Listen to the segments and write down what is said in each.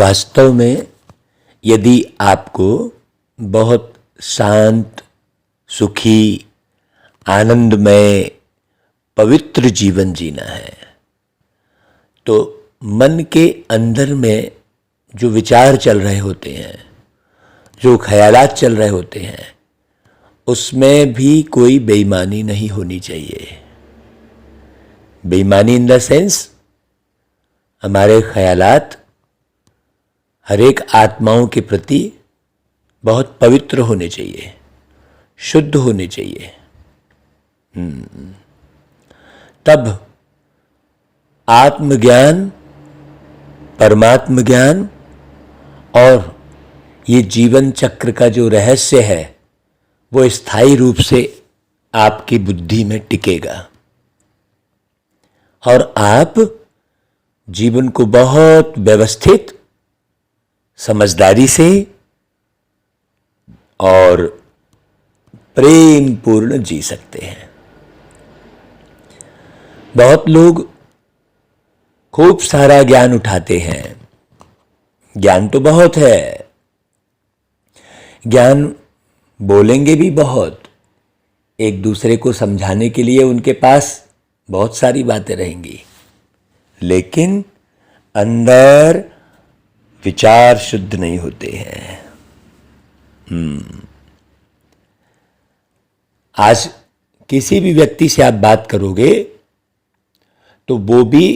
वास्तव में यदि आपको बहुत शांत, सुखी, आनंदमय, पवित्र जीवन जीना है तो मन के अंदर में जो विचार चल रहे होते हैं, जो ख्यालात चल रहे होते हैं, उसमें भी कोई बेईमानी नहीं होनी चाहिए। बेईमानी इन द सेंस, हमारे ख्यालात हर एक आत्माओं के प्रति बहुत पवित्र होने चाहिए, शुद्ध होने चाहिए। तब आत्मज्ञान, परमात्म ज्ञान और ये जीवन चक्र का जो रहस्य है वो स्थायी रूप से आपकी बुद्धि में टिकेगा और आप जीवन को बहुत व्यवस्थित, समझदारी से और प्रेम पूर्ण जी सकते हैं। बहुत लोग खूब सारा ज्ञान उठाते हैं, ज्ञान तो बहुत है, ज्ञान बोलेंगे भी बहुत, एक दूसरे को समझाने के लिए उनके पास बहुत सारी बातें रहेंगी, लेकिन अंदर विचार शुद्ध नहीं होते हैं। आज किसी भी व्यक्ति से आप बात करोगे तो वो भी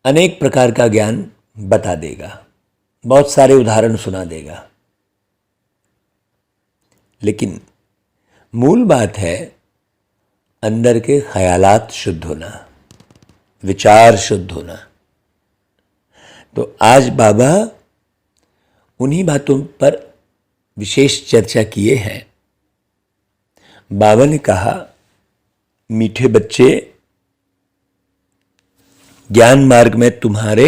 अनेक प्रकार का ज्ञान बता देगा, बहुत सारे उदाहरण सुना देगा, लेकिन मूल बात है अंदर के ख्यालात शुद्ध होना, विचार शुद्ध होना। तो आज बाबा उन्हीं बातों पर विशेष चर्चा किए हैं। बाबा ने कहा, मीठे बच्चे, ज्ञान मार्ग में तुम्हारे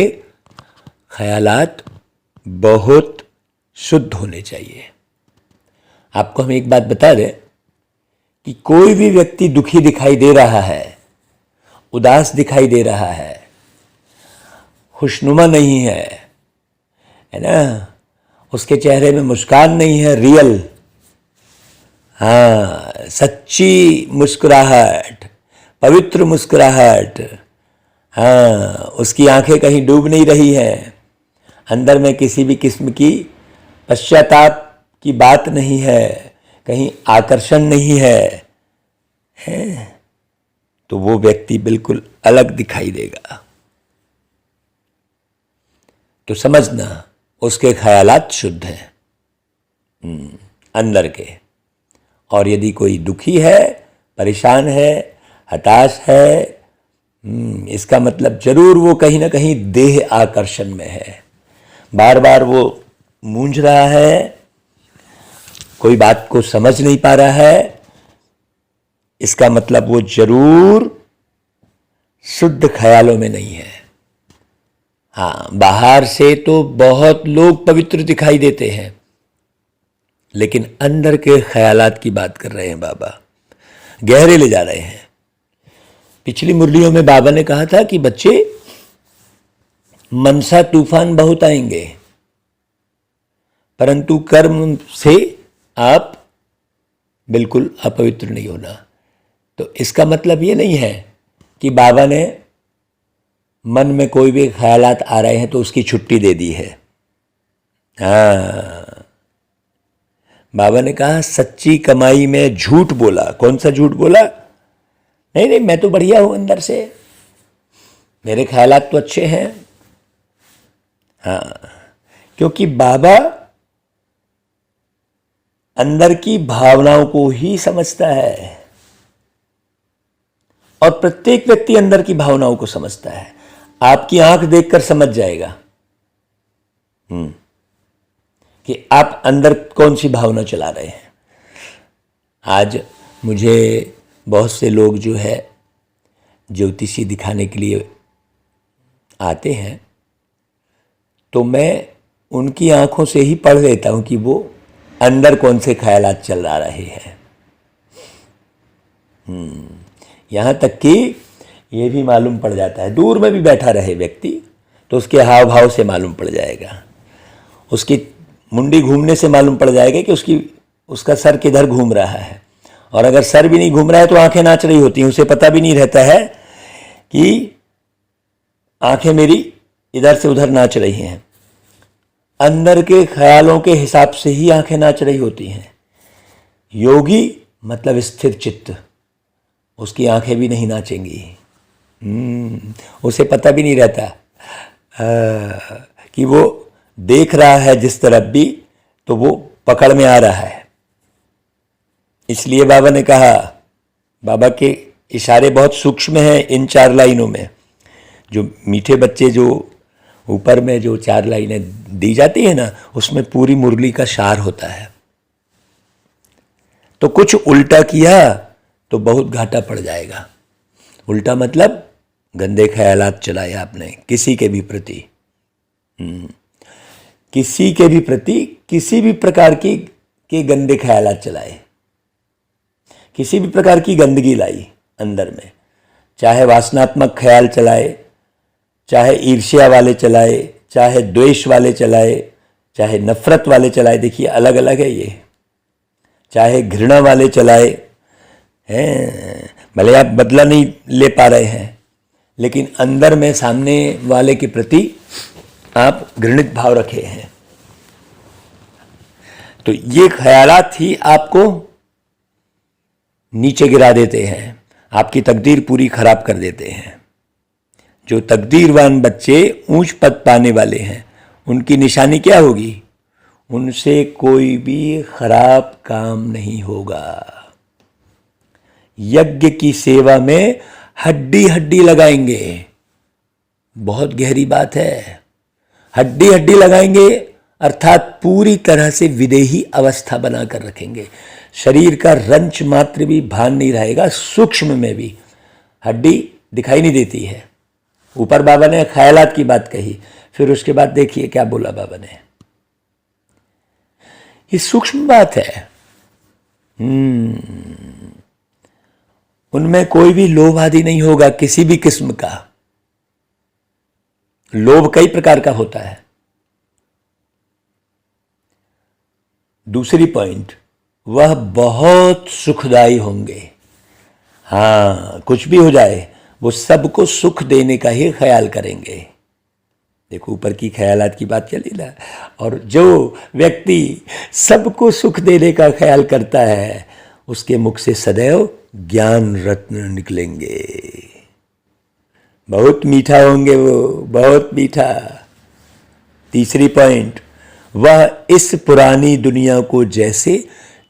ख्यालात बहुत शुद्ध होने चाहिए। आपको हम एक बात बता दें कि कोई भी व्यक्ति दुखी दिखाई दे रहा है, उदास दिखाई दे रहा है, खुशनुमा नहीं है ना, उसके चेहरे में मुस्कान नहीं है रियल, हाँ, सच्ची मुस्कुराहट, पवित्र मुस्कुराहट, हाँ, उसकी आंखें कहीं डूब नहीं रही हैं, अंदर में किसी भी किस्म की पश्चाताप की बात नहीं है, कहीं आकर्षण नहीं है, तो वो व्यक्ति बिल्कुल अलग दिखाई देगा। तो समझना उसके ख्यालात शुद्ध हैं अंदर के। और यदि कोई दुखी है, परेशान है, हताश है, इसका मतलब जरूर वो कहीं ना कहीं देह आकर्षण में है, बार बार वो मूंझ रहा है, कोई बात को समझ नहीं पा रहा है, इसका मतलब वो जरूर शुद्ध ख्यालों में नहीं है। हाँ, बाहर से तो बहुत लोग पवित्र दिखाई देते हैं, लेकिन अंदर के ख्यालात की बात कर रहे हैं बाबा, गहरे ले जा रहे हैं। पिछली मुरलियों में बाबा ने कहा था कि बच्चे, मनसा तूफान बहुत आएंगे, परंतु कर्म से आप बिल्कुल अपवित्र नहीं होना। तो इसका मतलब ये नहीं है कि बाबा ने मन में कोई भी ख्यालात आ रहे हैं तो उसकी छुट्टी दे दी है। हाँ, बाबा ने कहा सच्ची कमाई में झूठ बोला। कौन सा झूठ बोला? नहीं नहीं, मैं तो बढ़िया हूं अंदर से, मेरे ख्यालात तो अच्छे हैं। हाँ, क्योंकि बाबा अंदर की भावनाओं को ही समझता है और प्रत्येक व्यक्ति अंदर की भावनाओं को समझता है। आपकी आंख देखकर समझ जाएगा कि आप अंदर कौन सी भावना चला रहे हैं। आज मुझे बहुत से लोग जो है ज्योतिषी दिखाने के लिए आते हैं, तो मैं उनकी आंखों से ही पढ़ लेता हूं कि वो अंदर कौन से ख्यालात चल रहे हैं। यहाँ तक कि ये भी मालूम पड़ जाता है, दूर में भी बैठा रहे व्यक्ति तो उसके हाव भाव से मालूम पड़ जाएगा, उसकी मुंडी घूमने से मालूम पड़ जाएगा कि उसका सर किधर घूम रहा है। और अगर सर भी नहीं घूम रहा है तो आंखें नाच रही होती हैं, उसे पता भी नहीं रहता है कि आंखें मेरी इधर से उधर नाच रही हैं। अंदर के ख्यालों के हिसाब से ही आंखें नाच रही होती हैं। योगी मतलब स्थिर चित्त, उसकी आंखें भी नहीं नाचेंगी। उसे पता भी नहीं रहता कि वो देख रहा है जिस तरफ भी, तो वो पकड़ में आ रहा है। इसलिए बाबा ने कहा, बाबा के इशारे बहुत सूक्ष्म हैं इन 4 लाइनों में। जो मीठे बच्चे जो ऊपर में जो 4 लाइनें दी जाती है ना, उसमें पूरी मुरली का सार होता है। तो कुछ उल्टा किया तो बहुत घाटा पड़ जाएगा। उल्टा मतलब गंदे ख्यालात चलाए आपने किसी के भी प्रति, किसी के भी प्रति किसी भी प्रकार के गंदे ख्यालात चलाए, किसी भी प्रकार की गंदगी लाई अंदर में, चाहे वासनात्मक ख्याल चलाए, चाहे ईर्ष्या वाले चलाए, चाहे द्वेष वाले चलाए, चाहे नफरत वाले चलाए। देखिए अलग अलग है ये। चाहे घृणा वाले चलाए हैं, भले आप बदला नहीं ले पा रहे हैं, लेकिन अंदर में सामने वाले के प्रति आप घृणित भाव रखे हैं, तो ये ख्यालात ही आपको नीचे गिरा देते हैं, आपकी तकदीर पूरी खराब कर देते हैं। जो तकदीरवान बच्चे ऊंच पद पाने वाले हैं, उनकी निशानी क्या होगी? उनसे कोई भी खराब काम नहीं होगा। यज्ञ की सेवा में हड्डी हड्डी लगाएंगे, बहुत गहरी बात है। हड्डी हड्डी लगाएंगे अर्थात पूरी तरह से विदेही अवस्था बनाकर रखेंगे। शरीर का रंच मात्र भी भान नहीं रहेगा, सूक्ष्म में भी हड्डी दिखाई नहीं देती है। ऊपर बाबा ने ख्यालात की बात कही, फिर उसके बाद देखिए क्या बोला बाबा ने। ये सूक्ष्म बात है। उनमें कोई भी लोभ आदि नहीं होगा, किसी भी किस्म का। लोभ कई प्रकार का होता है। दूसरी पॉइंट, वह बहुत सुखदायी होंगे। हाँ, कुछ भी हो जाए वो सबको सुख देने का ही ख्याल करेंगे। देखो ऊपर की ख्यालात की बात चली ना। और जो व्यक्ति सबको सुख देने का ख्याल करता है, उसके मुख से सदैव ज्ञान रत्न निकलेंगे। बहुत मीठा होंगे वो, बहुत मीठा। तीसरी पॉइंट, वह इस पुरानी दुनिया को जैसे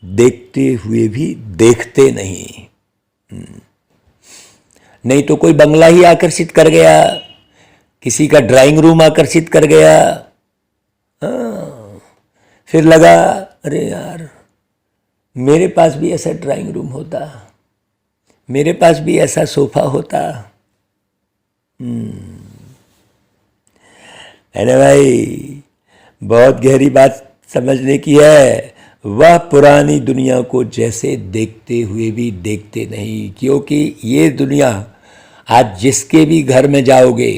देखते हुए भी देखते नहीं। नहीं तो कोई बंगला ही आकर्षित कर गया, किसी का ड्राइंग रूम आकर्षित कर गया, फिर लगा अरे यार मेरे पास भी ऐसा ड्राइंग रूम होता, मेरे पास भी ऐसा सोफा होता। है ना भाई, बहुत गहरी बात समझने की है। वह पुरानी दुनिया को जैसे देखते हुए भी देखते नहीं, क्योंकि ये दुनिया आज जिसके भी घर में जाओगे,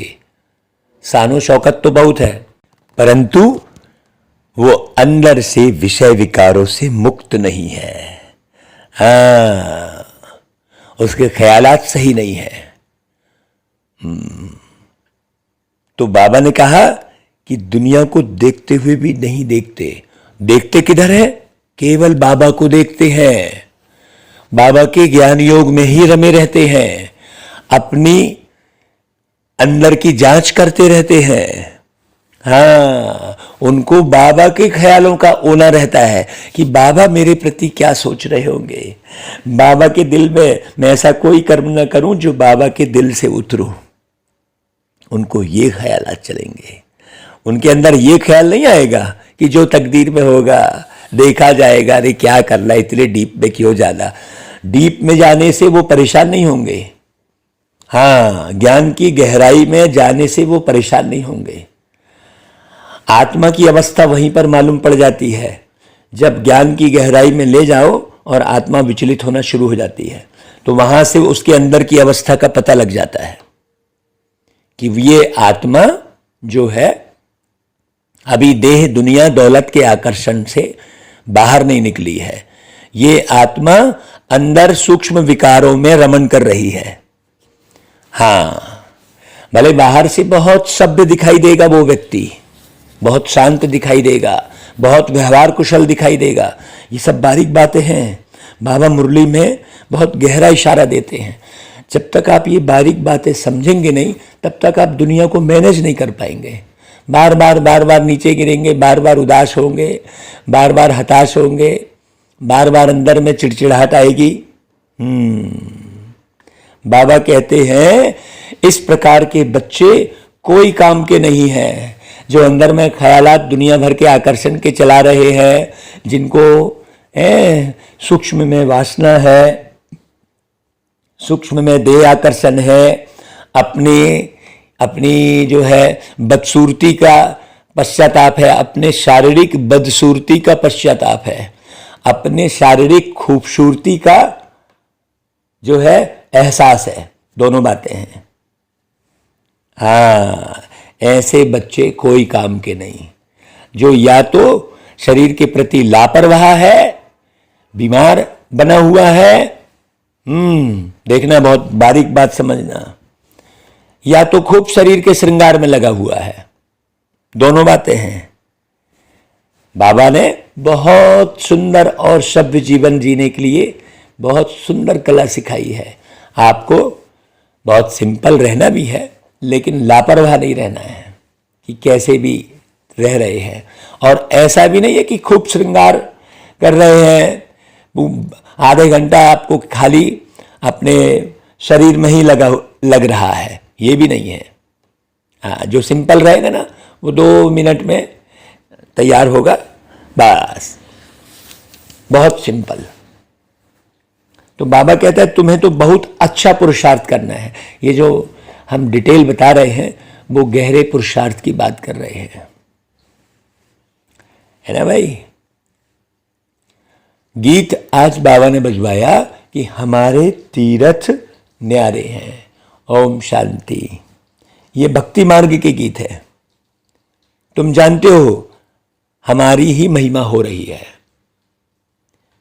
शानो शौकत तो बहुत है, परंतु वो अंदर से विषय विकारों से मुक्त नहीं है। हाँ, उसके ख्यालात सही नहीं है। तो बाबा ने कहा कि दुनिया को देखते हुए भी नहीं देखते। देखते किधर है? केवल बाबा को देखते हैं, बाबा के ज्ञान योग में ही रमे रहते हैं, अपनी अंदर की जांच करते रहते हैं। हाँ, उनको बाबा के ख्यालों का ओना रहता है कि बाबा मेरे प्रति क्या सोच रहे होंगे, बाबा के दिल में मैं ऐसा कोई कर्म न करूं जो बाबा के दिल से उतरूं। उनको ये ख्यालात चलेंगे। उनके अंदर ये ख्याल नहीं आएगा कि जो तकदीर में होगा देखा जाएगा, अरे क्या करना, इतने डीप में क्यों जाना। डीप में जाने से वो परेशान नहीं होंगे। हाँ, ज्ञान की गहराई में जाने से वो परेशान नहीं होंगे। आत्मा की अवस्था वहीं पर मालूम पड़ जाती है, जब ज्ञान की गहराई में ले जाओ और आत्मा विचलित होना शुरू हो जाती है, तो वहां से उसके अंदर की अवस्था का पता लग जाता है कि ये आत्मा जो है अभी देह दुनिया दौलत के आकर्षण से बाहर नहीं निकली है। ये आत्मा अंदर सूक्ष्म विकारों में रमण कर रही है। हाँ, भले बाहर से बहुत सभ्य दिखाई देगा वो व्यक्ति, बहुत शांत दिखाई देगा, बहुत व्यवहार कुशल दिखाई देगा, ये सब बारीक बातें हैं। बाबा मुरली में बहुत गहरा इशारा देते हैं। जब तक आप ये बारीक बातें समझेंगे नहीं, तब तक आप दुनिया को मैनेज नहीं कर पाएंगे। बार बार नीचे गिरेंगे, बार बार उदास होंगे, बार बार हताश होंगे, बार बार अंदर में चिड़चिड़ाहट आएगी। बाबा कहते हैं इस प्रकार के बच्चे कोई काम के नहीं हैं, जो अंदर में ख्यालात दुनिया भर के आकर्षण के चला रहे हैं, जिनको सूक्ष्म में वासना है, सूक्ष्म में देह आकर्षण है, अपनी जो है बदसूरती का पश्चाताप है, अपने शारीरिक बदसूरती का पश्चाताप है, अपने शारीरिक खूबसूरती का जो है एहसास है। दोनों बातें हैं। हाँ, ऐसे बच्चे कोई काम के नहीं, जो या तो शरीर के प्रति लापरवाह है, बीमार बना हुआ है, देखना, बहुत बारीक बात समझना, या तो खूब शरीर के श्रृंगार में लगा हुआ है। दोनों बातें हैं। बाबा ने बहुत सुंदर और सभ्य जीवन जीने के लिए बहुत सुंदर कला सिखाई है। आपको बहुत सिंपल रहना भी है, लेकिन लापरवाह नहीं रहना है कि कैसे भी रह रहे हैं। और ऐसा भी नहीं है कि खूब श्रृंगार कर रहे हैं, आधे घंटा आपको खाली अपने शरीर में ही लग रहा है, ये भी नहीं है। हाँ, जो सिंपल रहेगा ना, वो 2 मिनट में तैयार होगा, बस, बहुत सिंपल। तो बाबा कहता है तुम्हें तो बहुत अच्छा पुरुषार्थ करना है। ये जो हम डिटेल बता रहे हैं, वो गहरे पुरुषार्थ की बात कर रहे हैं, है ना भाई। गीत आज बाबा ने बजवाया कि हमारे तीर्थ न्यारे हैं। ओम शांति। ये भक्ति मार्ग के गीत है। तुम जानते हो हमारी ही महिमा हो रही है।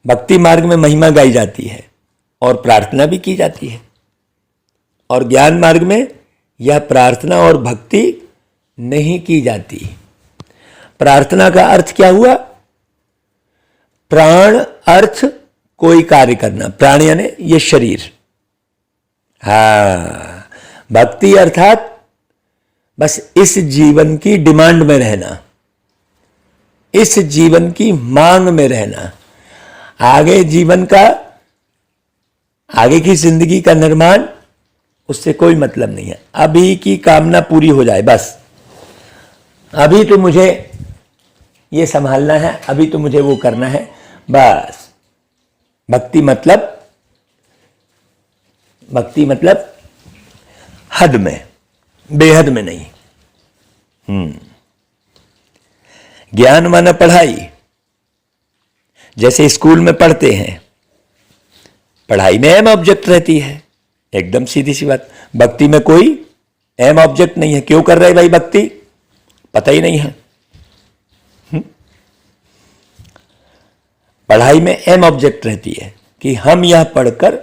भक्ति मार्ग में महिमा गाई जाती है और प्रार्थना भी की जाती है, और ज्ञान मार्ग में यह प्रार्थना और भक्ति नहीं की जाती। प्रार्थना का अर्थ क्या हुआ? प्राण अर्थ कोई कार्य करना, प्राण यानी ये शरीर। हाँ, भक्ति अर्थात बस इस जीवन की डिमांड में रहना, इस जीवन की मांग में रहना। आगे जीवन का, आगे की जिंदगी का निर्माण, उससे कोई मतलब नहीं है। अभी की कामना पूरी हो जाए बस। अभी तो मुझे ये संभालना है, अभी तो मुझे वो करना है, बस। भक्ति मतलब हद में, बेहद में नहीं। ज्ञान माना पढ़ाई। जैसे स्कूल में पढ़ते हैं, पढ़ाई में एम ऑब्जेक्ट रहती है, एकदम सीधी सी बात। भक्ति में कोई एम ऑब्जेक्ट नहीं है। क्यों कर रहे भाई भक्ति? पता ही नहीं है। पढ़ाई में एम ऑब्जेक्ट रहती है कि हम यह पढ़कर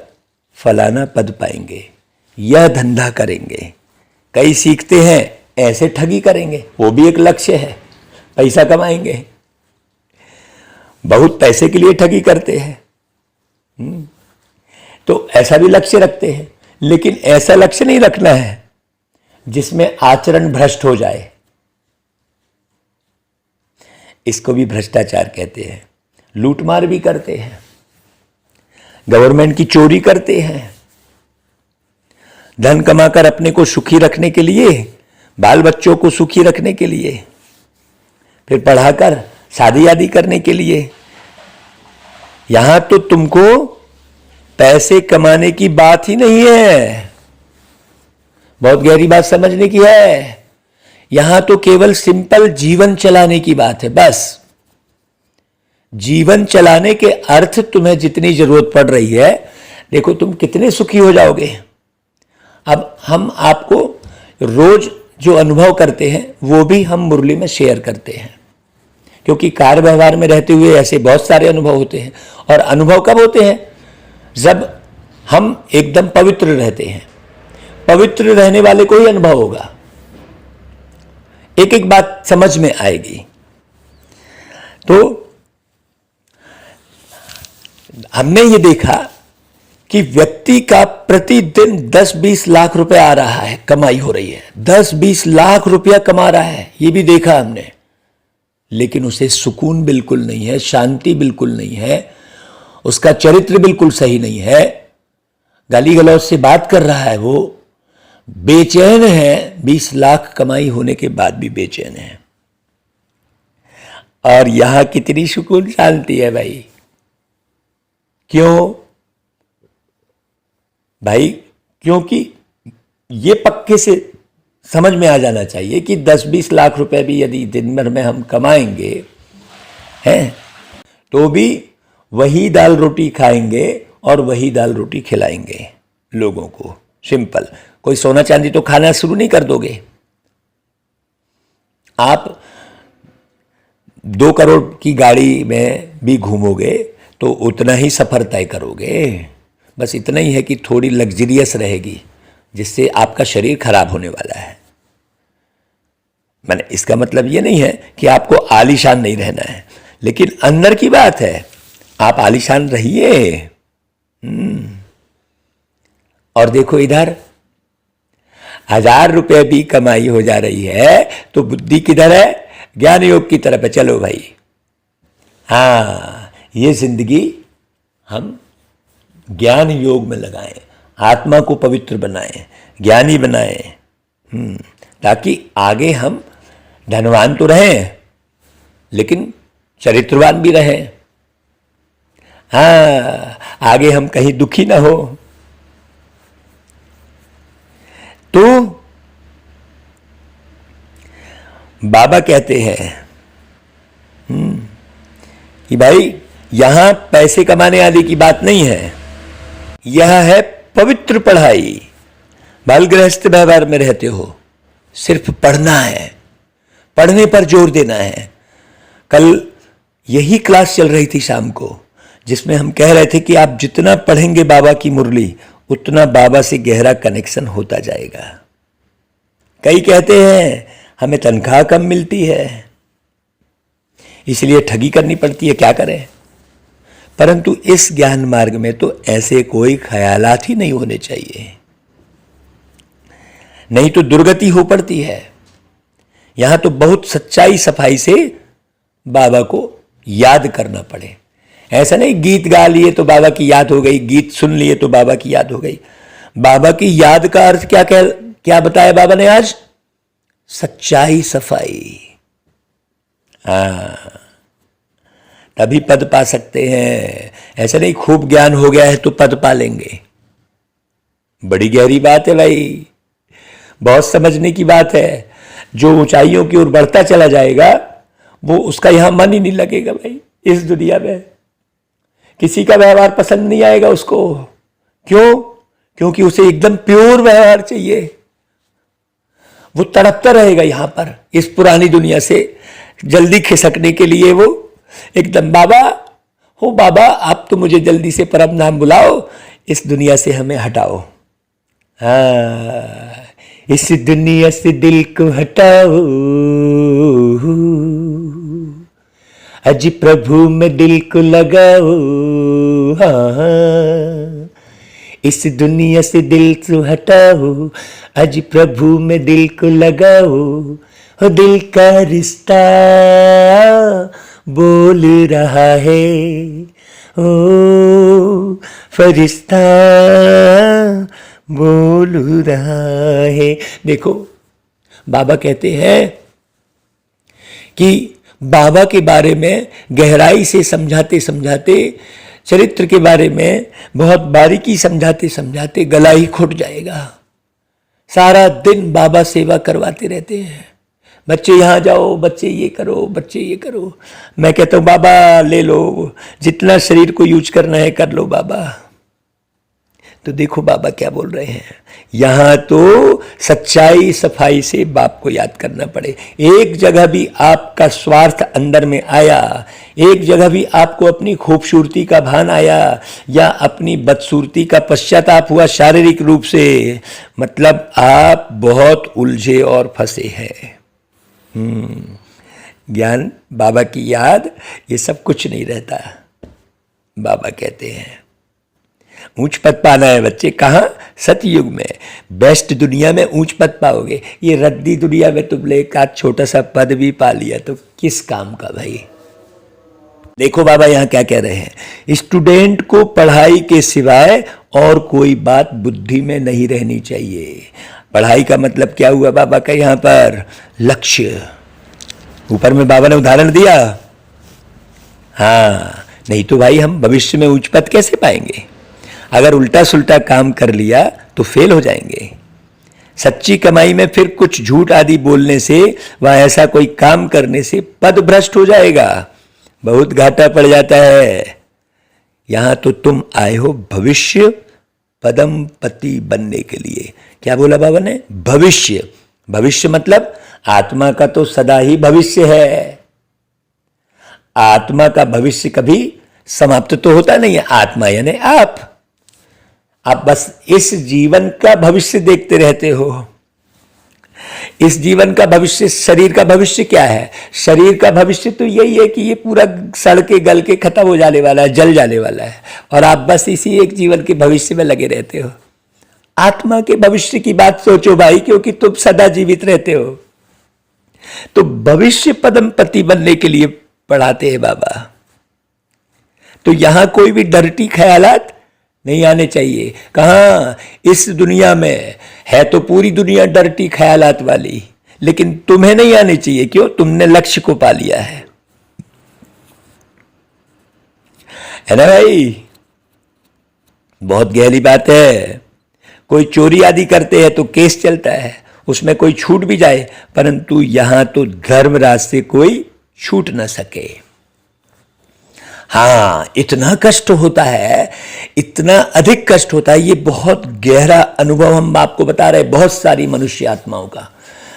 फलाना पद पाएंगे, यह धंधा करेंगे। कई सीखते हैं ऐसे ठगी करेंगे, वो भी एक लक्ष्य है, पैसा कमाएंगे। बहुत पैसे के लिए ठगी करते हैं, तो ऐसा भी लक्ष्य रखते हैं। लेकिन ऐसा लक्ष्य नहीं रखना है जिसमें आचरण भ्रष्ट हो जाए। इसको भी भ्रष्टाचार कहते हैं। लूटमार भी करते हैं, गवर्नमेंट की चोरी करते हैं, धन कमाकर अपने को सुखी रखने के लिए, बाल बच्चों को सुखी रखने के लिए, फिर पढ़ाकर शादी आदि करने के लिए। यहां तो तुमको पैसे कमाने की बात ही नहीं है, बहुत गहरी बात समझने की है। यहां तो केवल सिंपल जीवन चलाने की बात है, बस। जीवन चलाने के अर्थ तुम्हें जितनी जरूरत पड़ रही है, देखो तुम कितने सुखी हो जाओगे। अब हम आपको रोज जो अनुभव करते हैं वो भी हम मुरली में शेयर करते हैं, क्योंकि कार्य व्यवहार में रहते हुए ऐसे बहुत सारे अनुभव होते हैं। और अनुभव कब होते हैं? जब हम एकदम पवित्र रहते हैं। पवित्र रहने वाले को ही अनुभव होगा। एक एक बात समझ में आएगी। तो हमने ये देखा कि व्यक्ति का प्रतिदिन 10-20 लाख रुपए आ रहा है, कमाई हो रही है, 10-20 लाख रुपया कमा रहा है, ये भी देखा हमने। लेकिन उसे सुकून बिल्कुल नहीं है, शांति बिल्कुल नहीं है, उसका चरित्र बिल्कुल सही नहीं है, गाली गलौज से बात कर रहा है, वो बेचैन है, 20 लाख कमाई होने के बाद भी बेचैन है। और यहां कितनी सुकून शांति है भाई। क्यों भाई? क्योंकि ये पक्के से समझ में आ जाना चाहिए कि 10-20 लाख रुपए भी यदि दिन भर में हम कमाएंगे हैं, तो भी वही दाल रोटी खाएंगे और वही दाल रोटी खिलाएंगे लोगों को। सिंपल। कोई सोना चांदी तो खाना शुरू नहीं कर दोगे। आप 2 करोड़ की गाड़ी में भी घूमोगे तो उतना ही सफर तय करोगे। बस इतना ही है कि थोड़ी लग्जरियस रहेगी, जिससे आपका शरीर खराब होने वाला है। मैंने इसका मतलब ये नहीं है कि आपको आलीशान नहीं रहना है, लेकिन अंदर की बात है, आप आलीशान रहिए। और देखो इधर 1000 रुपये भी कमाई हो जा रही है तो बुद्धि किधर है? ज्ञान योग की तरफ है। चलो भाई, हाँ, ये जिंदगी हम ज्ञान योग में लगाएं, आत्मा को पवित्र बनाएं, ज्ञानी बनाएं, ताकि आगे हम धनवान तो रहें लेकिन चरित्रवान भी रहें। हाँ, आगे हम कहीं दुखी ना हो। तो बाबा कहते हैं कि भाई यहां पैसे कमाने आदि की बात नहीं है, यह है पवित्र पढ़ाई। बाल गृहस्थ व्यवहार में रहते हो, सिर्फ पढ़ना है, पढ़ने पर जोर देना है। कल यही क्लास चल रही थी शाम को, जिसमें हम कह रहे थे कि आप जितना पढ़ेंगे बाबा की मुरली, उतना बाबा से गहरा कनेक्शन होता जाएगा। कई कहते हैं हमें तनख्वाह कम मिलती है, इसलिए ठगी करनी पड़ती है, क्या करें। परंतु इस ज्ञान मार्ग में तो ऐसे कोई ख्यालात ही नहीं होने चाहिए, नहीं तो दुर्गति हो पड़ती है। यहां तो बहुत सच्चाई सफाई से बाबा को याद करना पड़े। ऐसा नहीं गीत गा लिए तो बाबा की याद हो गई, गीत सुन लिए तो बाबा की याद हो गई। बाबा की याद का अर्थ क्या बताया बाबा ने आज? सच्चाई सफाई। तभी पद पा सकते हैं। ऐसा नहीं खूब ज्ञान हो गया है तो पद पा लेंगे। बड़ी गहरी बात है भाई, बहुत समझने की बात है। जो ऊंचाइयों की ओर बढ़ता चला जाएगा वो उसका यहां मन ही नहीं लगेगा भाई। इस दुनिया में किसी का व्यवहार पसंद नहीं आएगा उसको। क्यों? क्योंकि उसे एकदम प्योर व्यवहार चाहिए। वो तड़पता रहेगा यहां पर इस पुरानी दुनिया से जल्दी खिसकने के लिए। वो एकदम बाबा हो, बाबा आप तो मुझे जल्दी से परम नाम बुलाओ, इस दुनिया से हमें हटाओ। हाँ, इस दुनिया से दिल को हटाओ, अज प्रभु में दिल को लगाओ। हाँ, इस दुनिया से दिल को हटाओ, अज प्रभु में दिल को लगाओ। हो दिल का रिश्ता बोल रहा है, ओ फरिश्ता बोल रहा है। देखो बाबा कहते हैं कि बाबा के बारे में गहराई से समझाते समझाते, चरित्र के बारे में बहुत बारीकी समझाते समझाते गला ही घुट जाएगा। सारा दिन बाबा सेवा करवाते रहते हैं। बच्चे यहाँ जाओ, बच्चे ये करो, बच्चे ये करो। मैं कहता हूँ बाबा ले लो, जितना शरीर को यूज करना है कर लो बाबा। तो देखो बाबा क्या बोल रहे हैं, यहां तो सच्चाई सफाई से बाप को याद करना पड़े। एक जगह भी आपका स्वार्थ अंदर में आया, एक जगह भी आपको अपनी खूबसूरती का भान आया या अपनी बदसूरती का पश्चाताप हुआ शारीरिक रूप से, मतलब आप बहुत उलझे और फंसे हैं। ज्ञान, बाबा की याद, ये सब कुछ नहीं रहता। बाबा कहते हैं ऊंच पद पाना है बच्चे, कहाँ? सतयुग में, बेस्ट दुनिया में ऊंच पद पाओगे। ये रद्दी दुनिया में तुमने एक आध छोटा सा पद भी पा लिया तो किस काम का भाई। देखो बाबा यहां क्या कह रहे हैं, स्टूडेंट को पढ़ाई के सिवाय और कोई बात बुद्धि में नहीं रहनी चाहिए। पढ़ाई का मतलब क्या हुआ बाबा का यहां पर? लक्ष्य। ऊपर में बाबा ने उदाहरण दिया, हाँ, नहीं तो भाई हम भविष्य में उच्च पद कैसे पाएंगे? अगर उल्टा सुल्टा काम कर लिया तो फेल हो जाएंगे। सच्ची कमाई में फिर कुछ झूठ आदि बोलने से व ऐसा कोई काम करने से पद भ्रष्ट हो जाएगा, बहुत घाटा पड़ जाता है। यहां तो तुम आए हो भविष्य पदम पति बनने के लिए। क्या बोला बाबा ने? भविष्य। भविष्य मतलब आत्मा का तो सदा ही भविष्य है। आत्मा का भविष्य कभी समाप्त तो होता नहीं है। आत्मा यानी आप बस इस जीवन का भविष्य देखते रहते हो। इस जीवन का भविष्य, शरीर का भविष्य क्या है? शरीर का भविष्य तो यही है कि ये पूरा सड़ के गल के खत्म हो जाने वाला है, जल जाने वाला है, और आप बस इसी एक जीवन के भविष्य में लगे रहते हो। आत्मा के भविष्य की बात सोचो भाई, क्योंकि तुम सदा जीवित रहते हो। तो भविष्य पदम पति बनने के लिए पढ़ाते हैं बाबा। तो यहां कोई भी डर्टी ख्यालात नहीं आने चाहिए। कहां? इस दुनिया में है तो पूरी दुनिया डर्टी ख्यालात वाली, लेकिन तुम्हें नहीं आने चाहिए। क्यों? तुमने लक्ष्य को पा लिया है ना भाई? बहुत गहरी बात है। कोई चोरी आदि करते हैं तो केस चलता है, उसमें कोई छूट भी जाए, परंतु यहां तो धर्मराज से कोई छूट ना सके। हाँ, इतना कष्ट होता है, इतना अधिक कष्ट होता है। ये बहुत गहरा अनुभव हम आपको बता रहे हैं बहुत सारी मनुष्य आत्माओं का,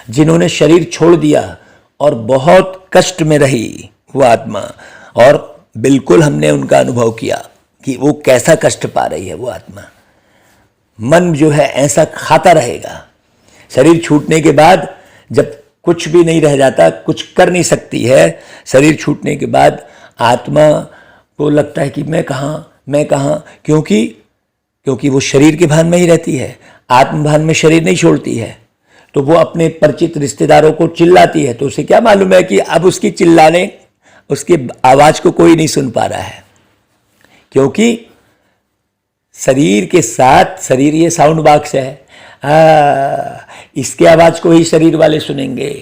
जिन्होंने शरीर छोड़ दिया और बहुत कष्ट में रही वो आत्मा, और बिल्कुल हमने उनका अनुभव किया कि वो कैसा कष्ट पा रही है वो आत्मा। मन जो है ऐसा खाता रहेगा। शरीर छूटने के बाद जब कुछ भी नहीं रह जाता, कुछ कर नहीं सकती है, शरीर छूटने के बाद आत्मा को लगता है कि मैं कहाँ, क्योंकि वो शरीर के भान में ही रहती है, आत्मभान में शरीर नहीं छोड़ती है। तो वो अपने परिचित रिश्तेदारों को चिल्लाती है, तो उसे क्या मालूम है कि अब उसकी चिल्लाने, उसकी आवाज को कोई नहीं सुन पा रहा है, क्योंकि शरीर के साथ, शरीर ये साउंड बॉक्स है, इसके आवाज को ही शरीर वाले सुनेंगे,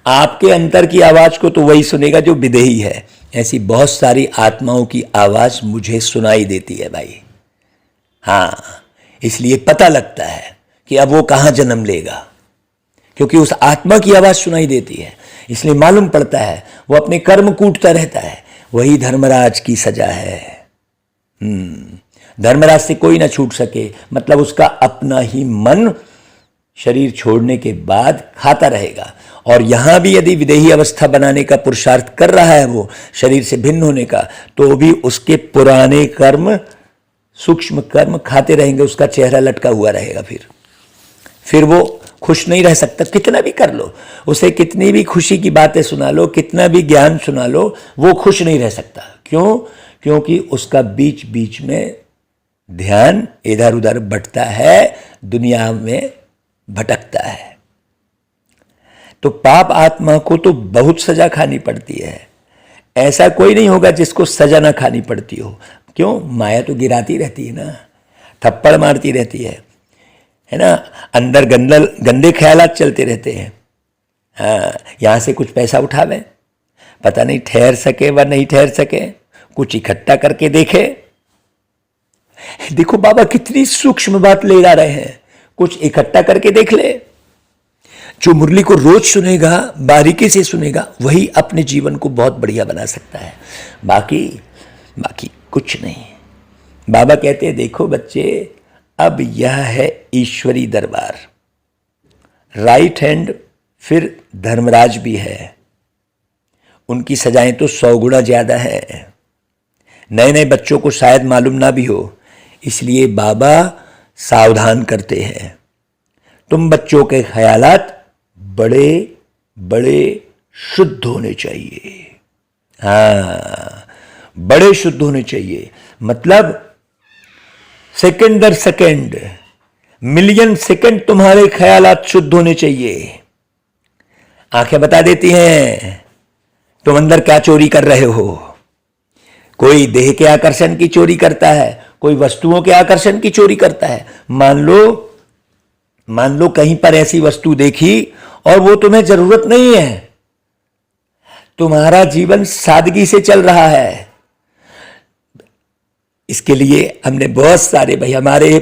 आपके अंतर की आवाज को तो वही सुनेगा जो विदेही है। ऐसी बहुत सारी आत्माओं की आवाज मुझे सुनाई देती है भाई। हाँ, इसलिए पता लगता है कि अब वो कहां जन्म लेगा, क्योंकि उस आत्मा की आवाज सुनाई देती है। इसलिए मालूम पड़ता है वो अपने कर्म कूटता रहता है। वही धर्मराज की सजा है। धर्मराज से कोई ना छूट सके, मतलब उसका अपना ही मन शरीर छोड़ने के बाद खाता रहेगा। और यहां भी यदि विदेही अवस्था बनाने का पुरुषार्थ कर रहा है वो, शरीर से भिन्न होने का, तो भी उसके पुराने कर्म, सूक्ष्म कर्म खाते रहेंगे, उसका चेहरा लटका हुआ रहेगा। फिर वो खुश नहीं रह सकता। कितना भी कर लो, उसे कितनी भी खुशी की बातें सुना लो, कितना भी ज्ञान सुना लो, वो खुश नहीं रह सकता। क्यों? क्योंकि उसका बीच बीच में ध्यान इधर उधर बटता है, दुनिया में भटकता है। तो पाप आत्मा को तो बहुत सजा खानी पड़ती है। ऐसा कोई नहीं होगा जिसको सजा ना खानी पड़ती हो। क्यों? माया तो गिराती रहती है ना, थप्पड़ मारती रहती है ना, अंदर गंदे ख्यालात चलते रहते हैं। हाँ, यहां से कुछ पैसा उठावे, पता नहीं ठहर सके व नहीं ठहर सके, कुछ इकट्ठा करके देखे। देखो बाबा कितनी सूक्ष्म बात ले जा रहे हैं। कुछ इकट्ठा करके देख ले। जो मुरली को रोज सुनेगा, बारीकी से सुनेगा, वही अपने जीवन को बहुत बढ़िया बना सकता है। बाकी कुछ नहीं। बाबा कहते हैं देखो बच्चे, अब यह है ईश्वरी दरबार। राइट हैंड फिर धर्मराज भी है, उनकी सजाएं तो 100 गुना ज्यादा है। नए नए बच्चों को शायद मालूम ना भी हो, इसलिए बाबा सावधान करते हैं। तुम बच्चों के ख्यालात बड़े बड़े शुद्ध होने चाहिए। हाँ, बड़े शुद्ध होने चाहिए, मतलब सेकंड दर सेकंड, मिलियन सेकंड तुम्हारे ख्यालात शुद्ध होने चाहिए। आंखें बता देती हैं तुम अंदर क्या चोरी कर रहे हो। कोई देह के आकर्षण की चोरी करता है, कोई वस्तुओं के आकर्षण की चोरी करता है। मान लो कहीं पर ऐसी वस्तु देखी और वो तुम्हें जरूरत नहीं है, तुम्हारा जीवन सादगी से चल रहा है। इसके लिए हमने बहुत सारे भाई हमारे ही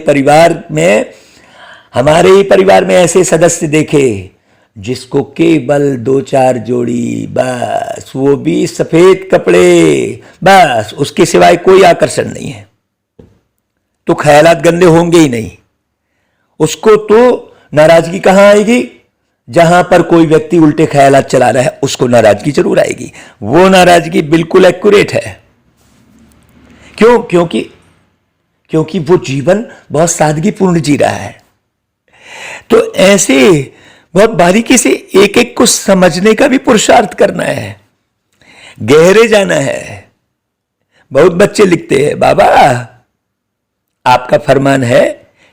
परिवार में ऐसे सदस्य देखे जिसको केवल 2-4 जोड़ी, बस वो भी सफेद कपड़े, बस उसके सिवाय कोई आकर्षण नहीं है। तो ख्यालात गंदे होंगे ही नहीं। उसको तो नाराजगी कहां आएगी? जहां पर कोई व्यक्ति उल्टे ख्यालात चला रहा है उसको नाराजगी जरूर आएगी। वो नाराजगी बिल्कुल एक्यूरेट है। क्यों? क्योंकि वो जीवन बहुत सादगीपूर्ण जी रहा है। तो ऐसे बहुत बारीकी से एक एक को समझने का भी पुरुषार्थ करना है, गहरे जाना है। बहुत बच्चे लिखते हैं, बाबा आपका फरमान है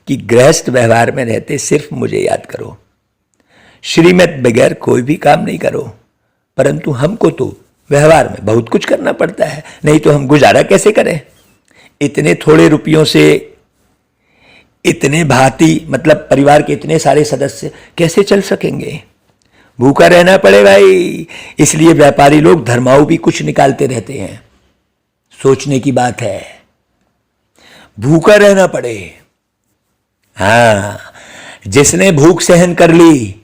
कि गृहस्थ व्यवहार में रहते सिर्फ मुझे याद करो, श्रीमत बगैर कोई भी काम नहीं करो। परंतु हमको तो व्यवहार में बहुत कुछ करना पड़ता है, नहीं तो हम गुजारा कैसे करें? इतने थोड़े रुपयों से इतने भांति, मतलब परिवार के इतने सारे सदस्य कैसे चल सकेंगे? भूखा रहना पड़े भाई। इसलिए व्यापारी लोग धर्माऊ भी कुछ निकालते रहते हैं। सोचने की बात है, भूखा रहना पड़े। हाँ, जिसने भूख सहन कर ली,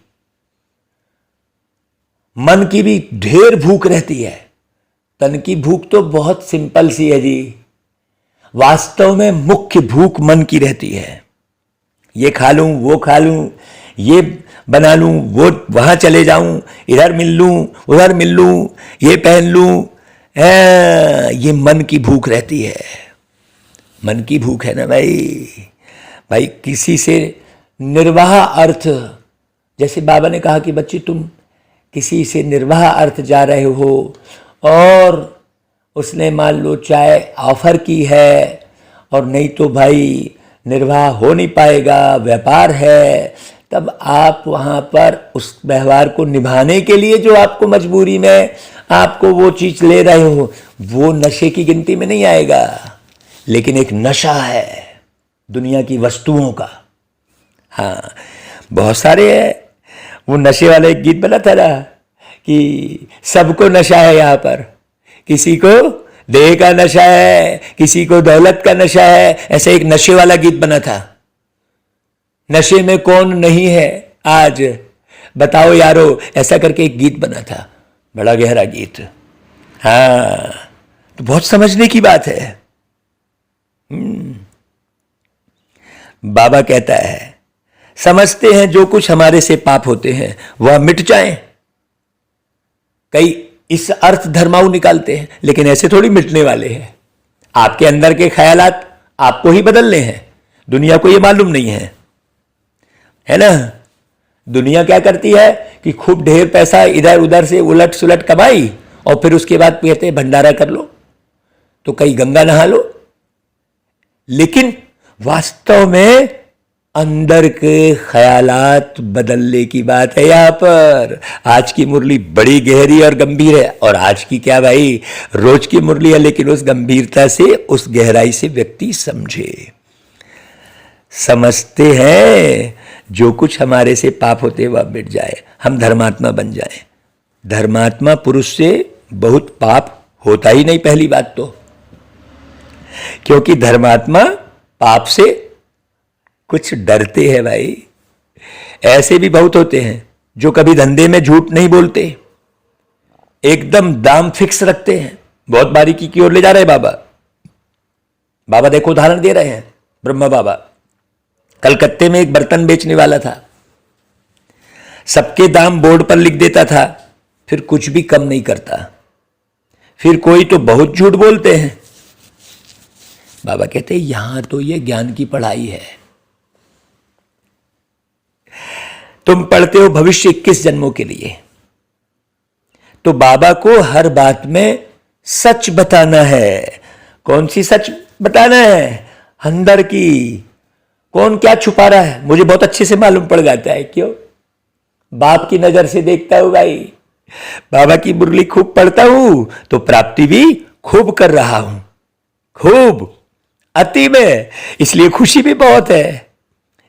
मन की भी ढेर भूख रहती है। तन की भूख तो बहुत सिंपल सी है जी, वास्तव में मुख्य भूख मन की रहती है। ये खा लूं, वो खा लूं, ये बना लूं, वो वहां चले जाऊं, इधर मिल लूं, उधर मिल लूं, ये पहन लूं, ये मन की भूख रहती है। मन की भूख है ना भाई किसी से निर्वाह अर्थ, जैसे बाबा ने कहा कि बच्चे तुम किसी से निर्वाह अर्थ जा रहे हो और उसने मान लो चाहे ऑफर की है और नहीं तो भाई निर्वाह हो नहीं पाएगा, व्यापार है, तब आप वहाँ पर उस व्यवहार को निभाने के लिए जो आपको मजबूरी में आपको वो चीज़ ले रहे हो, वो नशे की गिनती में नहीं आएगा। लेकिन एक नशा है दुनिया की वस्तुओं का। हाँ, बहुत सारे है। वो नशे वाला एक गीत बना था ना कि सबको नशा है यहाँ पर, किसी को देह का नशा है, किसी को दौलत का नशा है। ऐसे एक नशे वाला गीत बना था। नशे में कौन नहीं है आज बताओ यारो, ऐसा करके एक गीत बना था, बड़ा गहरा गीत। हाँ, तो बहुत समझने की बात है। बाबा कहता है समझते हैं जो कुछ हमारे से पाप होते हैं वह मिट जाएं। कई इस अर्थ धर्माऊ निकालते हैं, लेकिन ऐसे थोड़ी मिटने वाले हैं। आपके अंदर के ख्यालात आपको ही बदलने हैं, दुनिया को ये मालूम नहीं है ना। दुनिया क्या करती है कि खूब ढेर पैसा इधर उधर से उलट सुलट कमाई और फिर उसके बाद कहते हैं भंडारा कर लो, तो कहीं गंगा नहा लो। लेकिन वास्तव में अंदर के ख्यालात बदलने की बात है यहाँ पर। आज की मुरली बड़ी गहरी और गंभीर है, और आज की क्या भाई, रोज की मुरली है, लेकिन उस गंभीरता से, उस गहराई से व्यक्ति समझे। समझते हैं जो कुछ हमारे से पाप होते वह मिट जाए, हम धर्मात्मा बन जाए। धर्मात्मा पुरुष से बहुत पाप होता ही नहीं, पहली बात तो, क्योंकि धर्मात्मा पाप से कुछ डरते हैं भाई। ऐसे भी बहुत होते हैं जो कभी धंधे में झूठ नहीं बोलते, एकदम दाम फिक्स रखते हैं। बहुत बारीकी की ओर ले जा रहे हैं बाबा। बाबा देखो उदाहरण दे रहे हैं, ब्रह्मा बाबा। कलकत्ते में एक बर्तन बेचने वाला था, सबके दाम बोर्ड पर लिख देता था, फिर कुछ भी कम नहीं करता। फिर कोई तो बहुत झूठ बोलते हैं। बाबा कहते हैं यहां तो ये ज्ञान की पढ़ाई है। तुम पढ़ते हो भविष्य 21 जन्मों के लिए, तो बाबा को हर बात में सच बताना है। कौन सी सच बताना है? अंदर की। कौन क्या छुपा रहा है मुझे बहुत अच्छे से मालूम पड़ जाता है। क्यों? बाप की नजर से देखता हूं भाई। बाबा की मुरली खूब पढ़ता हूं तो प्राप्ति भी खूब कर रहा हूं, खूब अति में, इसलिए खुशी भी बहुत है।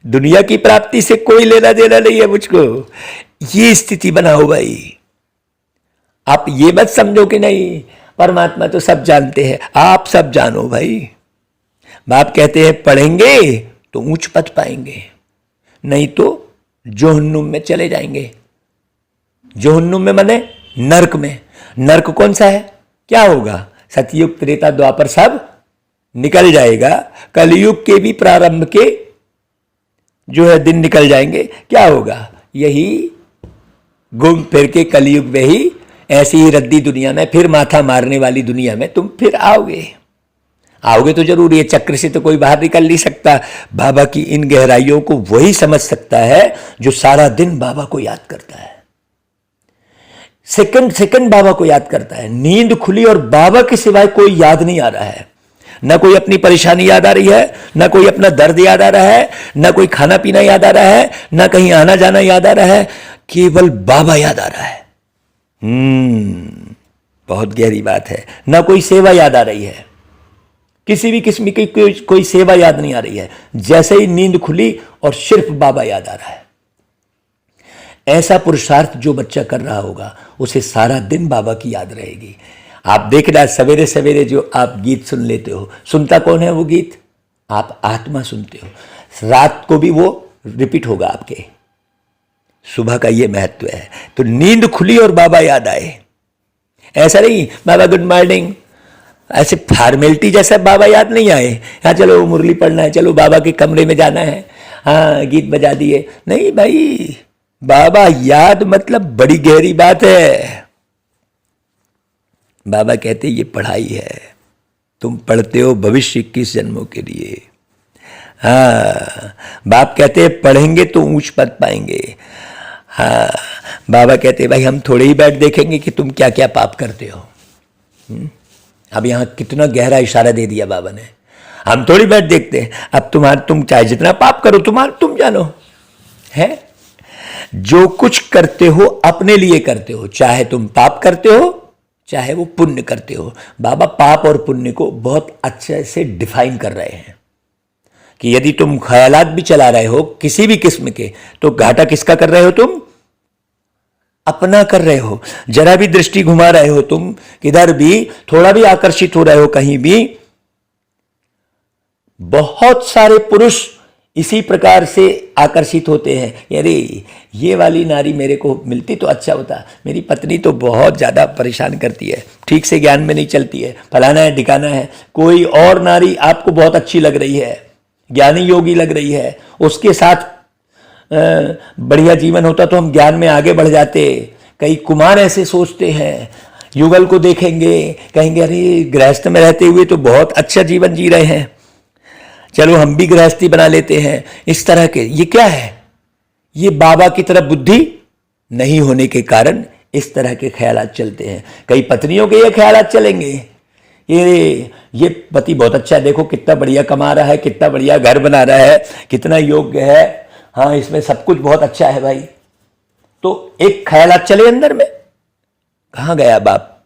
दुनिया की प्राप्ति से कोई लेना देना नहीं है मुझको। ये स्थिति बनाओ भाई। आप ये मत समझो कि नहीं परमात्मा तो सब जानते हैं। आप सब जानो भाई। बाप कहते हैं पढ़ेंगे तो ऊंच पद पाएंगे, नहीं तो जोहन्नुम में चले जाएंगे। जोहन्नुम में माने नरक में। नरक कौन सा है? क्या होगा? सतयुग त्रेता द्वापर सब निकल जाएगा। कलयुग के भी प्रारंभ के जो है दिन निकल जाएंगे। क्या होगा? यही घूम फिर के कलयुग में ही ऐसी ही रद्दी दुनिया में, फिर माथा मारने वाली दुनिया में तुम फिर आओगे तो जरूर। ये चक्र से तो कोई बाहर निकल नहीं सकता। बाबा की इन गहराइयों को वही समझ सकता है जो सारा दिन बाबा को याद करता है, सेकंड सेकंड बाबा को याद करता है। नींद खुली और बाबा के सिवाय कोई याद नहीं आ रहा है। ना कोई अपनी परेशानी याद आ रही है, ना कोई अपना दर्द याद आ रहा है, ना कोई खाना पीना याद आ रहा है, ना कहीं आना जाना याद आ रहा है, केवल बाबा याद आ रहा है। बहुत गहरी बात है। ना कोई सेवा याद आ रही है, किसी भी किस्म की कोई सेवा याद नहीं आ रही है। जैसे ही नींद खुली और सिर्फ बाबा याद आ रहा है। ऐसा पुरुषार्थ जो बच्चा कर रहा होगा उसे सारा दिन बाबा की याद रहेगी। आप देखना सवेरे सवेरे जो आप गीत सुन लेते हो, सुनता कौन है वो गीत? आप आत्मा सुनते हो। रात को भी वो रिपीट होगा आपके। सुबह का ये महत्व है। तो नींद खुली और बाबा याद आए। ऐसा नहीं बाबा गुड मॉर्निंग, ऐसे फॉर्मेलिटी जैसा बाबा याद नहीं आए। हाँ चलो मुरली पढ़ना है, चलो बाबा के कमरे में जाना है, हाँ गीत बजा दिए। नहीं भाई, बाबा याद मतलब बड़ी गहरी बात है। बाबा कहते ये पढ़ाई है। तुम पढ़ते हो भविष्य 21 जन्मों के लिए। हाँ, बाप कहते हैं पढ़ेंगे तो ऊंच पद पाएंगे। हाँ, बाबा कहते हैं भाई हम थोड़े ही बैठ देखेंगे कि तुम क्या क्या पाप करते हो। अब यहां कितना गहरा इशारा दे दिया बाबा ने। हम थोड़ी बैठ देखते हैं। अब तुम चाहे जितना पाप करो तुम जानो है। जो कुछ करते हो अपने लिए करते हो, चाहे तुम पाप करते हो चाहे वो पुण्य करते हो। बाबा पाप और पुण्य को बहुत अच्छे से डिफाइन कर रहे हैं कि यदि तुम ख्यालात भी चला रहे हो किसी भी किस्म के, तो घाटा किसका कर रहे हो? तुम अपना कर रहे हो। जरा भी दृष्टि घुमा रहे हो तुम, किधर भी थोड़ा भी आकर्षित हो रहे हो कहीं भी। बहुत सारे पुरुष इसी प्रकार से आकर्षित होते हैं। अरे ये वाली नारी मेरे को मिलती तो अच्छा होता, मेरी पत्नी तो बहुत ज़्यादा परेशान करती है, ठीक से ज्ञान में नहीं चलती है, फलाना है ढिकाना है। कोई और नारी आपको बहुत अच्छी लग रही है, ज्ञानी योगी लग रही है, उसके साथ बढ़िया जीवन होता तो हम ज्ञान में आगे बढ़ जाते। कई कुमार ऐसे सोचते हैं, युगल को देखेंगे कहेंगे अरे गृहस्थ में रहते हुए तो बहुत अच्छा जीवन जी रहे हैं, चलो हम भी गृहस्थी बना लेते हैं। इस तरह के ये क्या है? ये बाबा की तरफ बुद्धि नहीं होने के कारण इस तरह के ख्यालात चलते हैं। कई पत्नियों के ये ख्यालात चलेंगे, ये पति बहुत अच्छा है, देखो कितना बढ़िया कमा रहा है, कितना बढ़िया घर बना रहा है, कितना योग्य है, हाँ इसमें सब कुछ बहुत अच्छा है भाई। तो एक ख्यालात चले अंदर में। कहाँ गया बाप?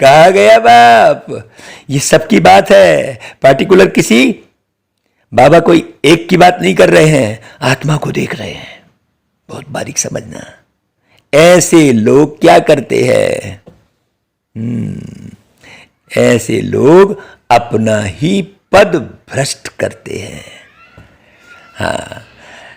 कहाँ गया बाप? ये सबकी बात है, पार्टिकुलर किसी बाबा कोई एक की बात नहीं कर रहे हैं, आत्मा को देख रहे हैं। बहुत बारीक समझना। ऐसे लोग क्या करते हैं? ऐसे लोग अपना ही पद भ्रष्ट करते हैं। हाँ,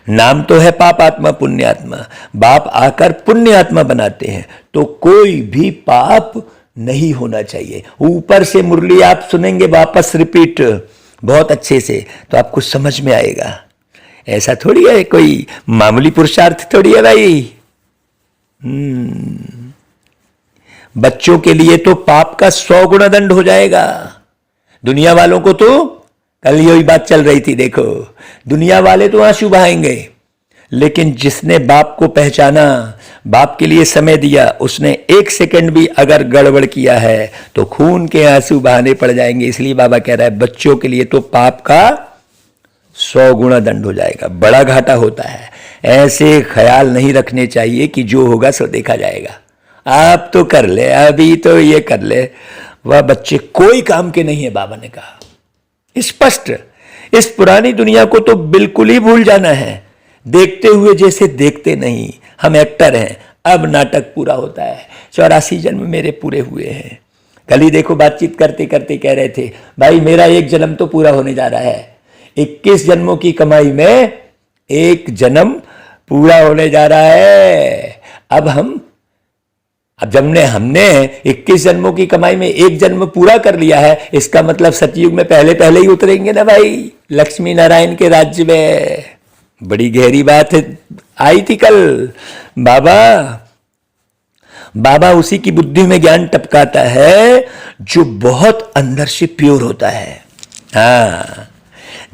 नाम तो है पाप आत्मा पुण्य आत्मा। बाप आकर पुण्य आत्मा बनाते हैं तो कोई भी पाप नहीं होना चाहिए। ऊपर से मुरली आप सुनेंगे वापस रिपीट बहुत अच्छे से, तो आपको समझ में आएगा। ऐसा थोड़ी है, कोई मामूली पुरुषार्थ थोड़ी है भाई। बच्चों के लिए तो पाप का 100 गुना दंड हो जाएगा। दुनिया वालों को तो, कल यही बात चल रही थी, देखो दुनिया वाले तो आंसू बहाएंगे, लेकिन जिसने बाप को पहचाना, बाप के लिए समय दिया, उसने 1 सेकंड भी अगर गड़बड़ किया है तो खून के आंसू बहाने पड़ जाएंगे। इसलिए बाबा कह रहा है बच्चों के लिए तो पाप का 100 गुना दंड हो जाएगा, बड़ा घाटा होता है। ऐसे ख्याल नहीं रखने चाहिए कि जो होगा सो देखा जाएगा, आप तो कर ले, अभी तो ये कर ले। वह बच्चे कोई काम के नहीं है, बाबा ने कहा स्पष्ट। इस पुरानी दुनिया को तो बिल्कुल ही भूल जाना है, देखते हुए जैसे देखते नहीं। हम एक्टर हैं, अब नाटक पूरा होता है। 84 जन्म मेरे पूरे हुए हैं। कल ही देखो बातचीत करते करते कह रहे थे भाई मेरा 1 जन्म तो पूरा होने जा रहा है, 21 जन्मों की कमाई में 1 जन्म पूरा होने जा रहा है। अब जब हमने 21 जन्मों की कमाई में 1 जन्म पूरा कर लिया है, इसका मतलब सतयुग में पहले पहले ही उतरेंगे ना भाई, लक्ष्मी नारायण के राज्य में। बड़ी गहरी बात है, आई थी कल। बाबा उसी की बुद्धि में ज्ञान टपकाता है जो बहुत अंदर से प्योर होता है। हाँ,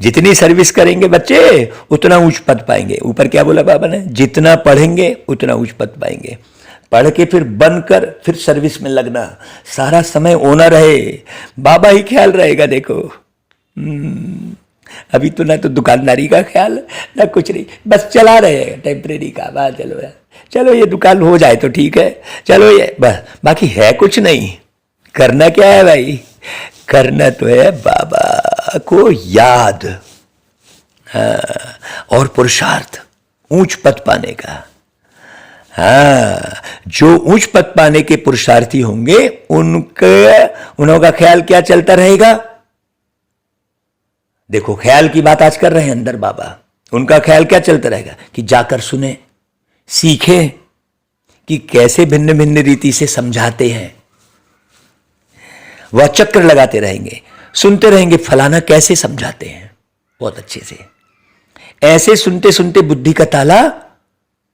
जितनी सर्विस करेंगे बच्चे उतना ऊंच पद पाएंगे। ऊपर क्या बोला बाबा ने, जितना पढ़ेंगे उतना ऊंच पद पाएंगे। पढ़ के फिर बनकर फिर सर्विस में लगना, सारा समय ओना रहे, बाबा ही ख्याल रहेगा। देखो अभी तो ना तो दुकानदारी का ख्याल, ना कुछ नहीं, बस चला रहे हैं टेम्परेरी का। बात चलो यार, चलो ये दुकान हो जाए तो ठीक है, चलो ये बस, बाकी है कुछ नहीं। करना क्या है भाई, करना तो है बाबा को याद, हाँ, और पुरुषार्थ ऊंच पद पाने का। हाँ, जो उच्च पद पाने के पुरुषार्थी होंगे उनका ख्याल क्या चलता रहेगा। देखो ख्याल की बात आज कर रहे हैं अंदर बाबा, उनका ख्याल क्या चलता रहेगा कि जाकर सुने, सीखे कि कैसे भिन्न भिन्न रीति से समझाते हैं। वह चक्र लगाते रहेंगे, सुनते रहेंगे फलाना कैसे समझाते हैं बहुत अच्छे से। ऐसे सुनते सुनते बुद्धि का ताला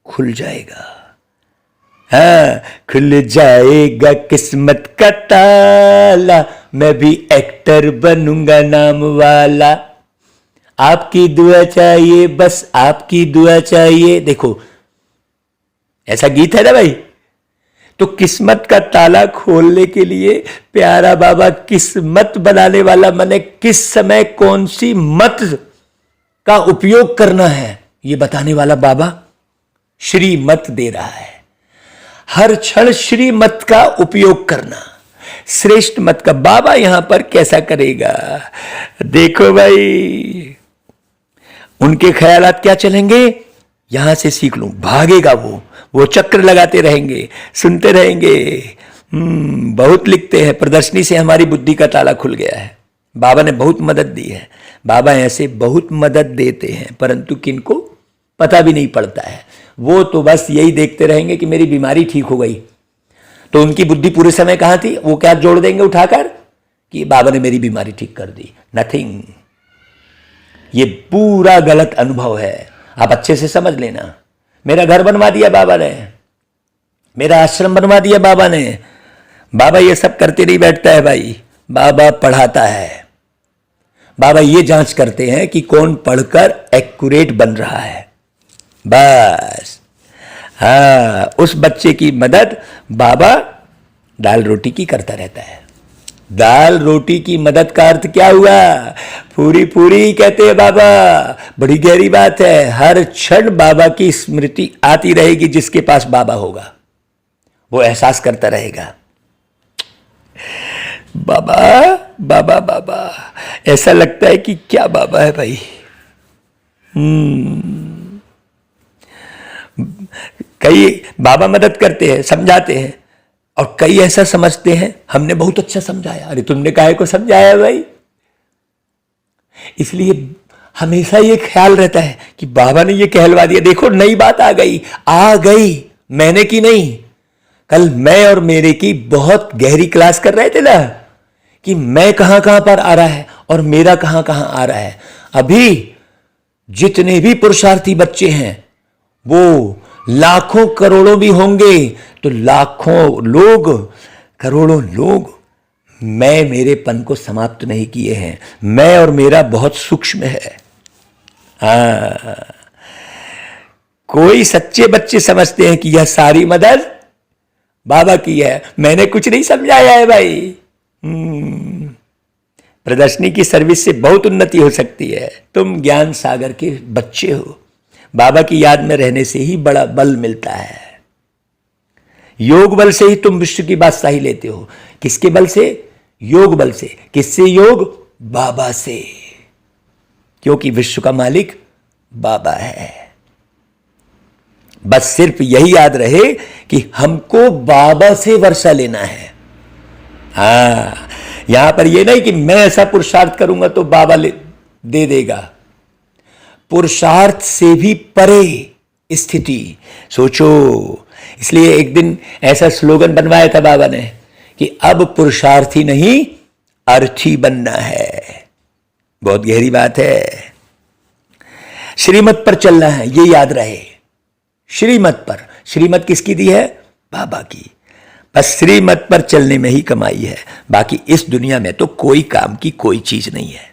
खुल जाएगा। हाँ, खुल जाएगा किस्मत का ताला, मैं भी एक्टर बनूंगा नाम वाला। आपकी दुआ चाहिए, बस आपकी दुआ चाहिए। देखो ऐसा गीत है ना भाई। तो किस्मत का ताला खोलने के लिए प्यारा बाबा किस्मत बनाने वाला, माने किस समय कौन सी मत का उपयोग करना है ये बताने वाला बाबा श्रीमत दे रहा है। हर क्षण श्रीमत का उपयोग करना, श्रेष्ठ मत का। बाबा यहां पर कैसा करेगा देखो भाई, उनके ख्यालात क्या चलेंगे, यहां से सीख लूं। भागेगा वो चक्र लगाते रहेंगे, सुनते रहेंगे। बहुत लिखते हैं, प्रदर्शनी से हमारी बुद्धि का ताला खुल गया है। बाबा ने बहुत मदद दी है। बाबा ऐसे बहुत मदद देते हैं, परंतु किनको पता भी नहीं पड़ता है। वो तो बस यही देखते रहेंगे कि मेरी बीमारी ठीक हो गई, तो उनकी बुद्धि पूरे समय कहां थी, वो क्या जोड़ देंगे उठाकर कि बाबा ने मेरी बीमारी ठीक कर दी। नथिंग। ये पूरा गलत अनुभव है, आप अच्छे से समझ लेना। मेरा घर बनवा दिया बाबा ने, मेरा आश्रम बनवा दिया बाबा ने। बाबा ये सब करते नहीं बैठता है भाई, बाबा पढ़ाता है। बाबा ये जांच करते हैं कि कौन पढ़कर एक्यूरेट बन रहा है, बस। हाँ, उस बच्चे की मदद बाबा दाल रोटी की करता रहता है। दाल रोटी की मदद का अर्थ क्या हुआ, पूरी पूरी कहते हैं बाबा। बड़ी गहरी बात है। हर क्षण बाबा की स्मृति आती रहेगी। जिसके पास बाबा होगा वो एहसास करता रहेगा, बाबा बाबा बाबा। ऐसा लगता है कि क्या बाबा है भाई। कई बाबा मदद करते हैं, समझाते हैं, और कई ऐसा समझते हैं हमने बहुत अच्छा समझाया। अरे तुमने काहे को समझाया भाई। इसलिए हमेशा ये ख्याल रहता है कि बाबा ने ये कहलवा दिया। देखो नई बात आ गई, मैंने की नहीं। कल मैं और मेरे की बहुत गहरी क्लास कर रहे थे ना, कि मैं कहां कहां पर आ रहा है और मेरा कहां कहां आ रहा है। अभी जितने भी पुरुषार्थी बच्चे हैं वो लाखों करोड़ों भी होंगे, तो लाखों लोग, करोड़ों लोग मैं मेरेपन को समाप्त नहीं किए हैं। मैं और मेरा बहुत सूक्ष्म है। कोई सच्चे बच्चे समझते हैं कि यह सारी मदद बाबा की है, मैंने कुछ नहीं समझाया है भाई। प्रदर्शनी की सर्विस से बहुत उन्नति हो सकती है। तुम ज्ञान सागर के बच्चे हो, बाबा की याद में रहने से ही बड़ा बल मिलता है। योग बल से ही तुम विश्व की बादशाही लेते हो। किसके बल से? योग बल से। किससे योग? बाबा से, क्योंकि विश्व का मालिक बाबा है। बस सिर्फ यही याद रहे कि हमको बाबा से वर्षा लेना है। यहां पर यह नहीं कि मैं ऐसा पुरुषार्थ करूंगा तो बाबा दे देगा। पुरुषार्थ से भी परे स्थिति सोचो। इसलिए एक दिन ऐसा स्लोगन बनवाया था बाबा ने कि अब पुरुषार्थी नहीं अर्थी बनना है। बहुत गहरी बात है। श्रीमत पर चलना है, ये याद रहे। श्रीमत पर। श्रीमत किसकी दी है? बाबा की। बस श्रीमत पर चलने में ही कमाई है। बाकी इस दुनिया में तो कोई काम की कोई चीज नहीं है,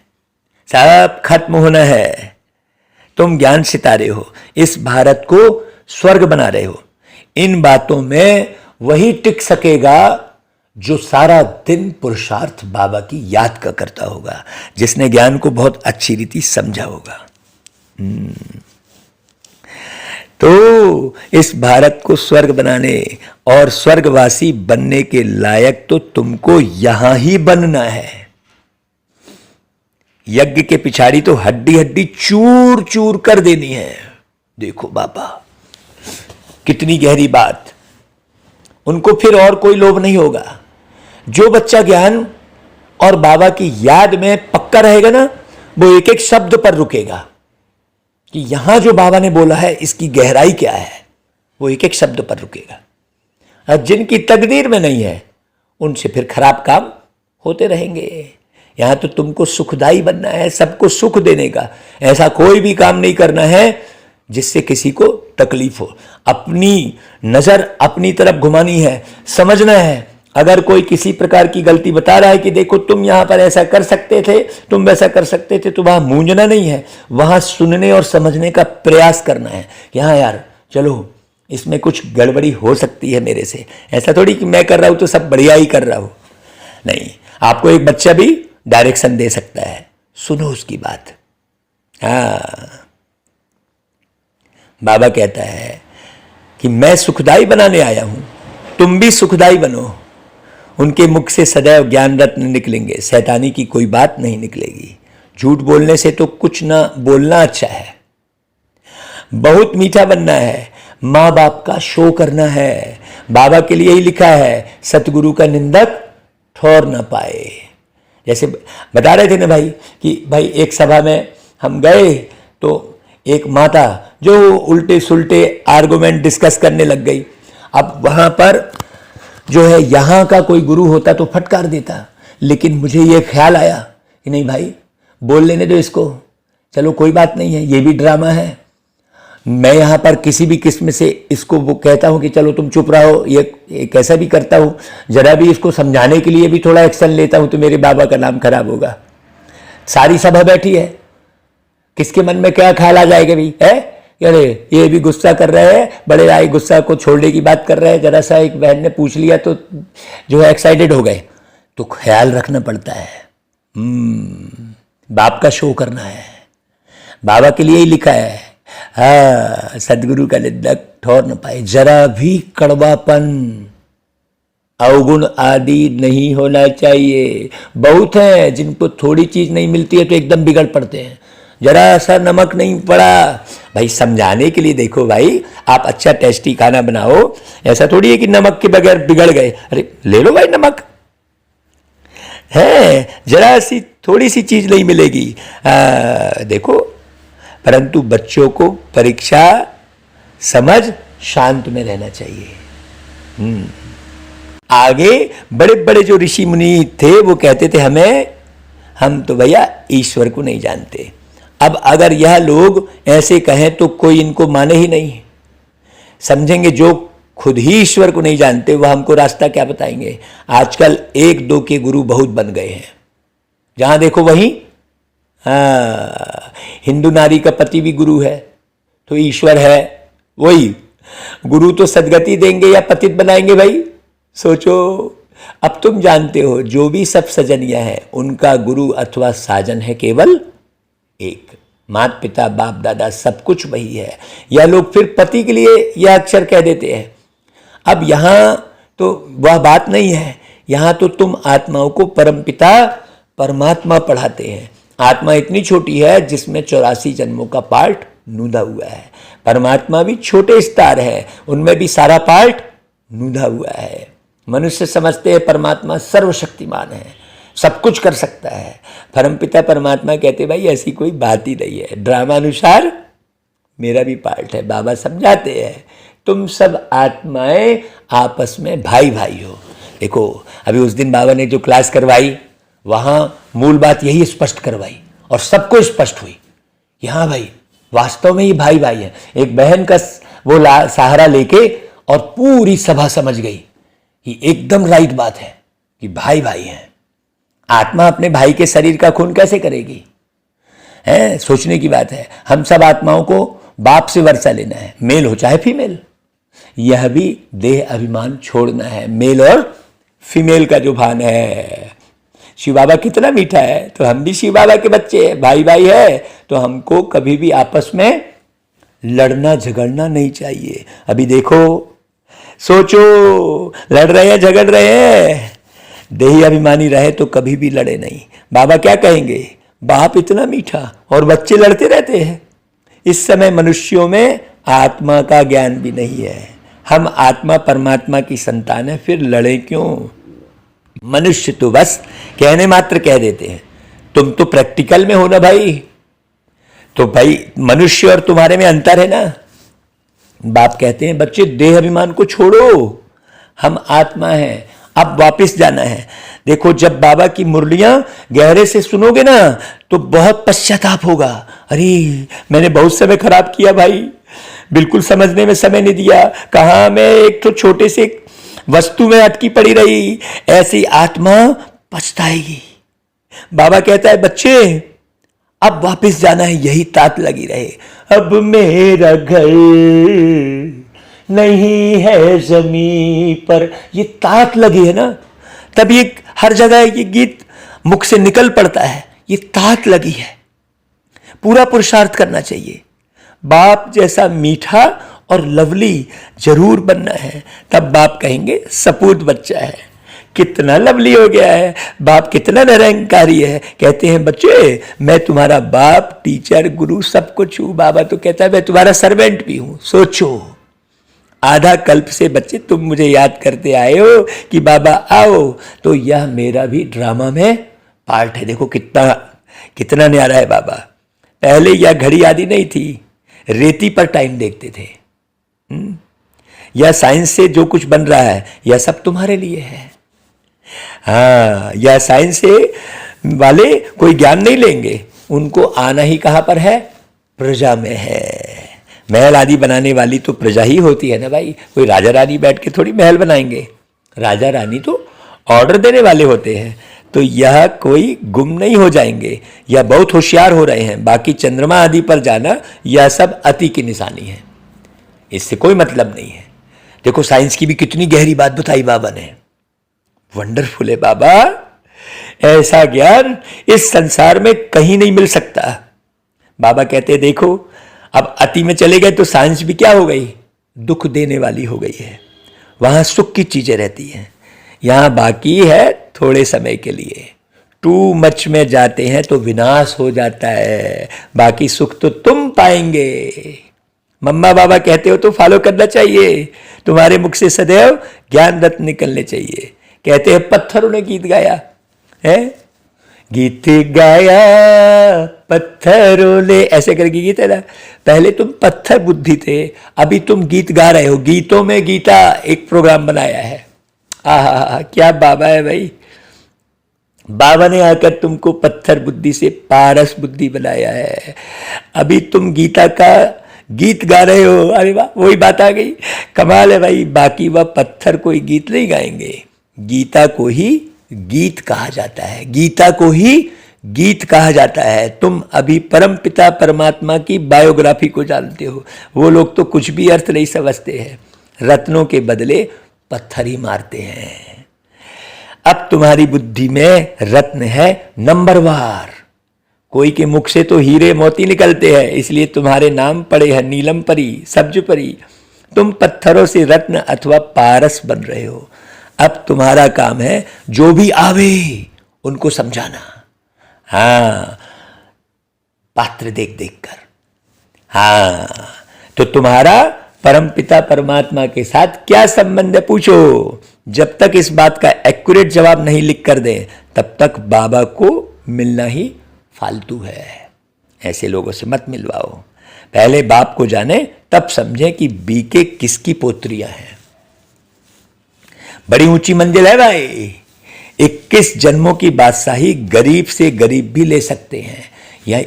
सब खत्म होना है। तुम ज्ञान सितारे हो, इस भारत को स्वर्ग बना रहे हो। इन बातों में वही टिक सकेगा जो सारा दिन पुरुषार्थ बाबा की याद का करता होगा, जिसने ज्ञान को बहुत अच्छी रीति समझा होगा। तो इस भारत को स्वर्ग बनाने और स्वर्गवासी बनने के लायक तो तुमको यहां ही बनना है। यज्ञ के पिछाड़ी तो हड्डी हड्डी चूर चूर कर देनी है। देखो बाबा कितनी गहरी बात। उनको फिर और कोई लोभ नहीं होगा। जो बच्चा ज्ञान और बाबा की याद में पक्का रहेगा ना, वो एक एक शब्द पर रुकेगा कि यहां जो बाबा ने बोला है इसकी गहराई क्या है। वो एक एक शब्द पर रुकेगा। और जिनकी तकदीर में नहीं है उनसे फिर खराब काम होते रहेंगे। यहां तो तुमको सुखदाई बनना है, सबको सुख देने का। ऐसा कोई भी काम नहीं करना है जिससे किसी को तकलीफ हो। अपनी नजर अपनी तरफ घुमानी है। समझना है अगर कोई किसी प्रकार की गलती बता रहा है कि देखो तुम यहां पर ऐसा कर सकते थे, तुम वैसा कर सकते थे, तो वहां मूंझना नहीं है, वहां सुनने और समझने का प्रयास करना है कि हाँ यार चलो इसमें कुछ गड़बड़ी हो सकती है मेरे से। ऐसा थोड़ी कि मैं कर रहा हूं तो सब बढ़िया ही कर रहा हूं। नहीं, आपको एक बच्चा भी डायरेक्शन दे सकता है, सुनो उसकी बात। बाबा कहता है कि मैं सुखदाई बनाने आया हूं, तुम भी सुखदाई बनो। उनके मुख से सदैव ज्ञान रत्न निकलेंगे, शैतानी की कोई बात नहीं निकलेगी। झूठ बोलने से तो कुछ ना बोलना अच्छा है। बहुत मीठा बनना है, माँ बाप का शो करना है। बाबा के लिए ही लिखा है, सतगुरु का निंदक ठौर ना पाए। जैसे बता रहे थे ना भाई कि भाई एक सभा में हम गए तो एक माता जो उल्टे सुल्टे आर्गुमेंट डिस्कस करने लग गई। अब वहां पर जो है यहाँ का कोई गुरु होता तो फटकार देता, लेकिन मुझे ये ख्याल आया कि नहीं भाई बोल लेने दो इसको, चलो कोई बात नहीं है, ये भी ड्रामा है। मैं यहाँ पर किसी भी किस्म से इसको वो कहता हूँ कि चलो तुम चुप रहो, ये कैसा भी करता हूँ, जरा भी इसको समझाने के लिए भी थोड़ा एक्शन लेता हूँ तो मेरे बाबा का नाम खराब होगा। सारी सभा बैठी है, किसके मन में क्या ख्याल आ जाएगा भी है? अरे ये भी गुस्सा कर रहे हैं, बड़े राय गुस्सा को छोड़ने की बात कर रहे हैं। जरा सा एक बहन ने पूछ लिया तो जो है एक्साइटेड हो गए। तो ख्याल रखना पड़ता है। बाप का शो करना है, बाबा के लिए ही लिखा है। हाँ, सदगुरु का निंदक ठौर न पाए। जरा भी कड़वापन अवगुण आदि नहीं होना चाहिए। बहुत है जिनको थोड़ी चीज नहीं मिलती है तो एकदम बिगड़ पड़ते हैं। जरा सा नमक नहीं पड़ा, भाई समझाने के लिए देखो भाई, आप अच्छा टेस्टी खाना बनाओ, ऐसा थोड़ी है कि नमक के बगैर बिगड़ गए। अरे ले लो भाई नमक है, जरा सी थोड़ी सी चीज नहीं मिलेगी। देखो, परंतु बच्चों को परीक्षा समझ शांत में रहना चाहिए। आगे बड़े बड़े जो ऋषि मुनि थे वो कहते थे हम तो भैया ईश्वर को नहीं जानते। अब अगर यह लोग ऐसे कहें तो कोई इनको माने ही नहीं, समझेंगे जो खुद ही ईश्वर को नहीं जानते वह हमको रास्ता क्या बताएंगे। आजकल एक दो के गुरु बहुत बन गए हैं, जहां देखो वहीं हिंदू नारी का पति भी गुरु है तो ईश्वर है। वही गुरु तो सदगति देंगे या पतित बनाएंगे भाई, सोचो। अब तुम जानते हो जो भी सब सजनिया है उनका गुरु अथवा साजन है केवल एक, माता पिता बाप दादा सब कुछ वही है। यह लोग फिर पति के लिए यह अक्षर कह देते हैं। अब यहां तो वह बात नहीं है, यहां तो तुम आत्माओं को परमपिता परमात्मा पढ़ाते हैं। आत्मा इतनी छोटी है जिसमें 84 जन्मों का पार्ट नूदा हुआ है। परमात्मा भी छोटे स्टार है, उनमें भी सारा पार्ट नूदा हुआ है। मनुष्य समझते हैं परमात्मा सर्वशक्तिमान है, सब कुछ कर सकता है। परमपिता परमात्मा कहते भाई ऐसी कोई बात ही नहीं है, ड्रामानुसार मेरा भी पार्ट है। बाबा समझाते हैं तुम सब आत्माएं आपस में भाई भाई हो। देखो अभी उस दिन बाबा ने जो क्लास करवाई वहां मूल बात यही स्पष्ट करवाई और सबको स्पष्ट हुई कि हाँ भाई वास्तव में ये भाई भाई है। एक बहन का वो सहारा लेके और पूरी सभा समझ गई कि एकदम राइट बात है कि भाई भाई है। आत्मा अपने भाई के शरीर का खून कैसे करेगी, है सोचने की बात है। हम सब आत्माओं को बाप से वर्षा लेना है, मेल हो चाहे फीमेल। यह भी देह अभिमान छोड़ना है, मेल और फीमेल का जो भान है। शिव बाबा कितना मीठा है, तो हम भी शिव बाबा के बच्चे हैं, भाई भाई है, तो हमको कभी भी आपस में लड़ना झगड़ना नहीं चाहिए। अभी देखो सोचो, लड़ रहे हैं झगड़ रहे हैं, देही अभिमानी रहे तो कभी भी लड़े नहीं। बाबा क्या कहेंगे, बाप इतना मीठा और बच्चे लड़ते रहते हैं। इस समय मनुष्यों में आत्मा का ज्ञान भी नहीं है। हम आत्मा परमात्मा की संतान है, फिर लड़े क्यों। मनुष्य तो बस कहने मात्र कह देते हैं, तुम तो प्रैक्टिकल में हो ना भाई। तो भाई मनुष्य और तुम्हारे में अंतर है ना। बाप कहते हैं बच्चे देह अभिमान को छोड़ो, हम आत्मा हैं, अब वापस जाना है। देखो जब बाबा की मुरलियां गहरे से सुनोगे ना तो बहुत पश्चाताप होगा। अरे मैंने बहुत समय खराब किया भाई, बिल्कुल समझने में समय नहीं दिया, कहाँ मैं एक तो छोटे से वस्तु में अटकी पड़ी रही। ऐसी आत्मा पछताएगी। बाबा कहता है बच्चे अब वापस जाना है, यही तात लगी रहे। अब मेरा घर नहीं है जमीन पर, ये तात लगी है ना, तब ये हर जगह ये गीत मुख से निकल पड़ता है। ये तात लगी है, पूरा पुरुषार्थ करना चाहिए। बाप जैसा मीठा और लवली जरूर बनना है, तब बाप कहेंगे सपूत बच्चा है। कितना लवली हो गया है बाप, कितना निरंकारी है। कहते हैं बच्चे मैं तुम्हारा बाप टीचर गुरु सब कुछ हूं। बाबा तो कहता है मैं तुम्हारा सर्वेंट भी हूं। सोचो आधा कल्प से बच्चे तुम मुझे याद करते आए हो कि बाबा आओ, तो यह मेरा भी ड्रामा में पार्ट है। देखो कितना कितना न्यारा है बाबा। पहले यह घड़ी आदि नहीं थी, रेती पर टाइम देखते थे। यह साइंस से जो कुछ बन रहा है यह सब तुम्हारे लिए है। हाँ, यह साइंस से वाले कोई ज्ञान नहीं लेंगे, उनको आना ही कहां पर है, प्रजा में है। महल आदि बनाने वाली तो प्रजा ही होती है ना भाई। कोई राजा रानी बैठ के थोड़ी महल बनाएंगे, राजा रानी तो ऑर्डर देने वाले होते हैं। तो यह कोई गुम नहीं हो जाएंगे, यह बहुत होशियार हो रहे हैं। बाकी चंद्रमा आदि पर जाना यह सब अति की निशानी है, इससे कोई मतलब नहीं है। देखो साइंस की भी कितनी गहरी बात बताई बाबा ने, वंडरफुल है बाबा। ऐसा ज्ञान इस संसार में कहीं नहीं मिल सकता। बाबा कहते देखो अब अति में चले गए तो साइंस भी क्या हो गई, दुख देने वाली हो गई है। वहां सुख की चीजें रहती हैं, यहां बाकी है थोड़े समय के लिए। टू मच में जाते हैं तो विनाश हो जाता है, बाकी सुख तो तुम पाएंगे। मम्मा बाबा कहते हो तो फॉलो करना चाहिए, तुम्हारे मुख से सदैव ज्ञान रत्न निकलने चाहिए। कहते हैं पत्थरों ने गीत गाया है, गीत गाया पत्थरों ने, ऐसे करके गीत है ना। पहले तुम पत्थर बुद्धि थे, अभी तुम गीत गा रहे हो। गीतों में गीता एक प्रोग्राम बनाया है। आहा क्या बाबा है भाई। बाबा ने आकर तुमको पत्थर बुद्धि से पारस बुद्धि बनाया है। अभी तुम गीता का गीत गा रहे हो। अरे वाह, वही बात आ गई, कमाल है भाई। बाकी वह पत्थर कोई गीत नहीं गाएंगे, गीता को ही गीत कहा जाता है, गीता को ही गीत कहा जाता है। तुम अभी परम पिता परमात्मा की बायोग्राफी को जानते हो, वो लोग तो कुछ भी अर्थ नहीं समझते हैं, रत्नों के बदले पत्थर ही मारते हैं। अब तुम्हारी बुद्धि में रत्न है नंबरवार। कोई के मुख से तो हीरे मोती निकलते हैं, इसलिए तुम्हारे नाम पड़े हैं नीलम परी, सब्ज परी। तुम पत्थरों से रत्न अथवा पारस बन रहे हो। अब तुम्हारा काम है जो भी आवे उनको समझाना। हाँ, पात्र देख देख कर। हाँ, तो तुम्हारा परम पिता परमात्मा के साथ क्या संबंध है पूछो। जब तक इस बात का एक्यूरेट जवाब नहीं लिख कर दे, तब तक बाबा को मिलना ही फालतू है। ऐसे लोगों से मत मिलवाओ। पहले बाप को जाने, तब समझे कि बीके किसकी पोत्रियां हैं। बड़ी ऊंची मंजिल है भाई। 21 जन्मों की बादशाही गरीब से गरीब भी ले सकते हैं।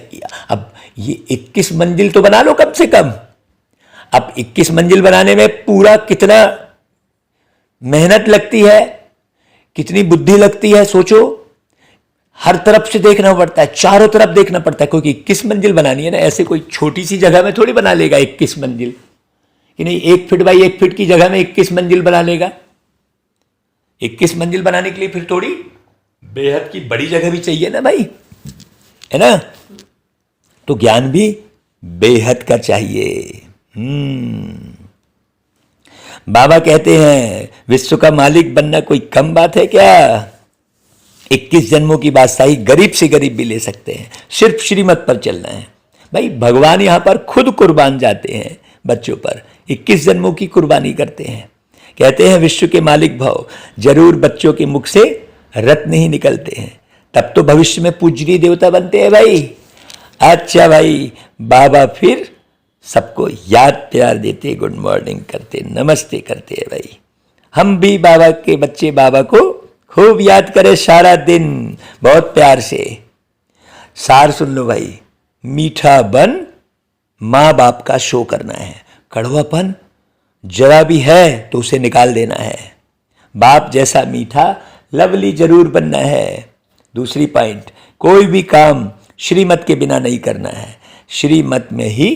अब ये 21 मंजिल तो बना लो कम से कम। अब 21 मंजिल बनाने में पूरा कितना मेहनत लगती है, कितनी बुद्धि लगती है, सोचो। हर तरफ से देखना पड़ता है, चारों तरफ देखना पड़ता है, क्योंकि 21 मंजिल बनानी है ना। ऐसे कोई छोटी सी जगह में थोड़ी बना लेगा 21 मंजिल, कि नहीं 1 फीट बाई 1 फीट की जगह में 21 मंजिल बना लेगा। 21 मंजिल बनाने के लिए फिर थोड़ी बेहद की बड़ी जगह भी चाहिए ना भाई, है ना। तो ज्ञान भी बेहद का चाहिए। बाबा कहते हैं विश्व का मालिक बनना कोई कम बात है क्या। 21 जन्मों की बादशाही गरीब से गरीब भी ले सकते हैं, सिर्फ श्रीमत पर चलना है भाई। भगवान यहां पर खुद कुर्बान जाते हैं बच्चों पर, 21 जन्मों की कुर्बानी करते हैं। कहते हैं विश्व के मालिक भव, जरूर बच्चों के मुख से रत्न ही निकलते हैं, तब तो भविष्य में पूजनीय देवता बनते हैं भाई। अच्छा भाई, बाबा फिर सबको याद प्यार देते, गुड मॉर्निंग करते, नमस्ते करते हैं भाई। हम भी बाबा के बच्चे बाबा को खूब याद करें सारा दिन, बहुत प्यार से। सार सुन लो भाई, मीठा बन माँ बाप का शो करना है। कड़वापन जरा भी है तो उसे निकाल देना है। बाप जैसा मीठा लवली जरूर बनना है। दूसरी पॉइंट, कोई भी काम श्रीमत के बिना नहीं करना है। श्रीमत में ही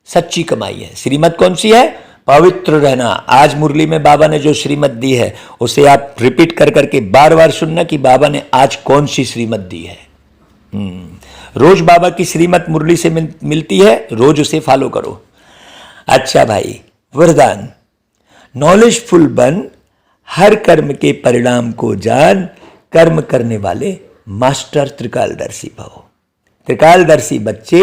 सच्ची कमाई है। श्रीमत कौन सी है? पवित्र रहना। आज मुरली में बाबा ने जो श्रीमत दी है उसे आप रिपीट कर करके बार बार सुनना कि बाबा ने आज कौन सी श्रीमत दी है। रोज बाबा की श्रीमत मुरली से मिलती है, रोज उसे फॉलो करो। अच्छा भाई, वरदान, नॉलेजफुल बन, हर कर्म के परिणाम को जान, कर्म करने वाले मास्टर त्रिकालदर्शी भव। त्रिकालदर्शी बच्चे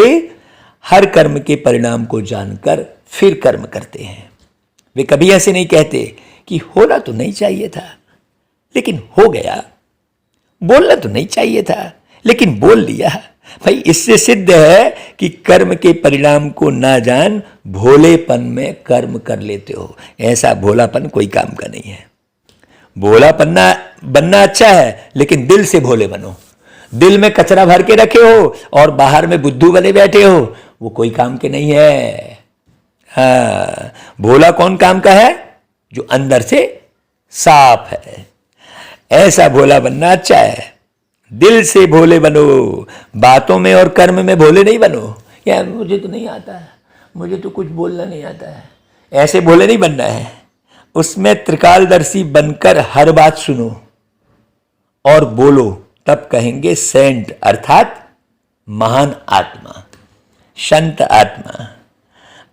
हर कर्म के परिणाम को जानकर फिर कर्म करते हैं। वे कभी ऐसे नहीं कहते कि होना तो नहीं चाहिए था लेकिन हो गया, बोलना तो नहीं चाहिए था लेकिन बोल दिया। भाई इससे सिद्ध है कि कर्म के परिणाम को ना जान भोलेपन में कर्म कर लेते हो। ऐसा भोलापन कोई काम का नहीं है। भोलापन बनना अच्छा है लेकिन दिल से भोले बनो। दिल में कचरा भर के रखे हो और बाहर में बुद्धू बने बैठे हो, वो कोई काम के नहीं है। हाँ, भोला कौन काम का है? जो अंदर से साफ है। ऐसा भोला बनना अच्छा है। दिल से भोले बनो, बातों में और कर्म में भोले नहीं बनो। यार मुझे तो नहीं आता है, मुझे तो कुछ बोलना नहीं आता है, ऐसे भोले नहीं बनना है। उसमें त्रिकालदर्शी बनकर हर बात सुनो और बोलो, तब कहेंगे सेंट अर्थात महान आत्मा, संत आत्मा।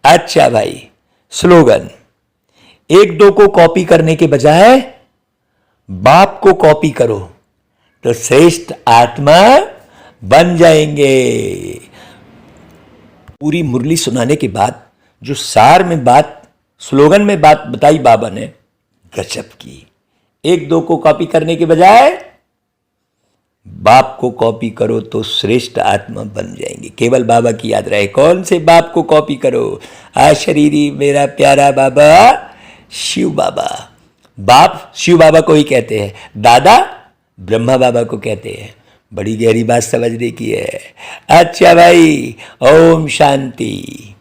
अच्छा भाई, स्लोगन, एक दो को कॉपी करने के बजाय बाप को कॉपी करो तो श्रेष्ठ आत्मा बन जाएंगे। पूरी मुरली सुनाने के बाद जो सार में बात, स्लोगन में बात बताई बाबा ने, गजब की। एक दो को कॉपी करने के बजाय बाप को कॉपी करो तो श्रेष्ठ आत्मा बन जाएंगे। केवल बाबा की याद रहे। कौन से बाप को कॉपी करो? शरीरी मेरा प्यारा बाबा शिव बाबा। बाप शिव बाबा को ही कहते हैं, दादा ब्रह्मा बाबा को कहते हैं। बड़ी गहरी बात समझने की है। अच्छा भाई, ओम शांति।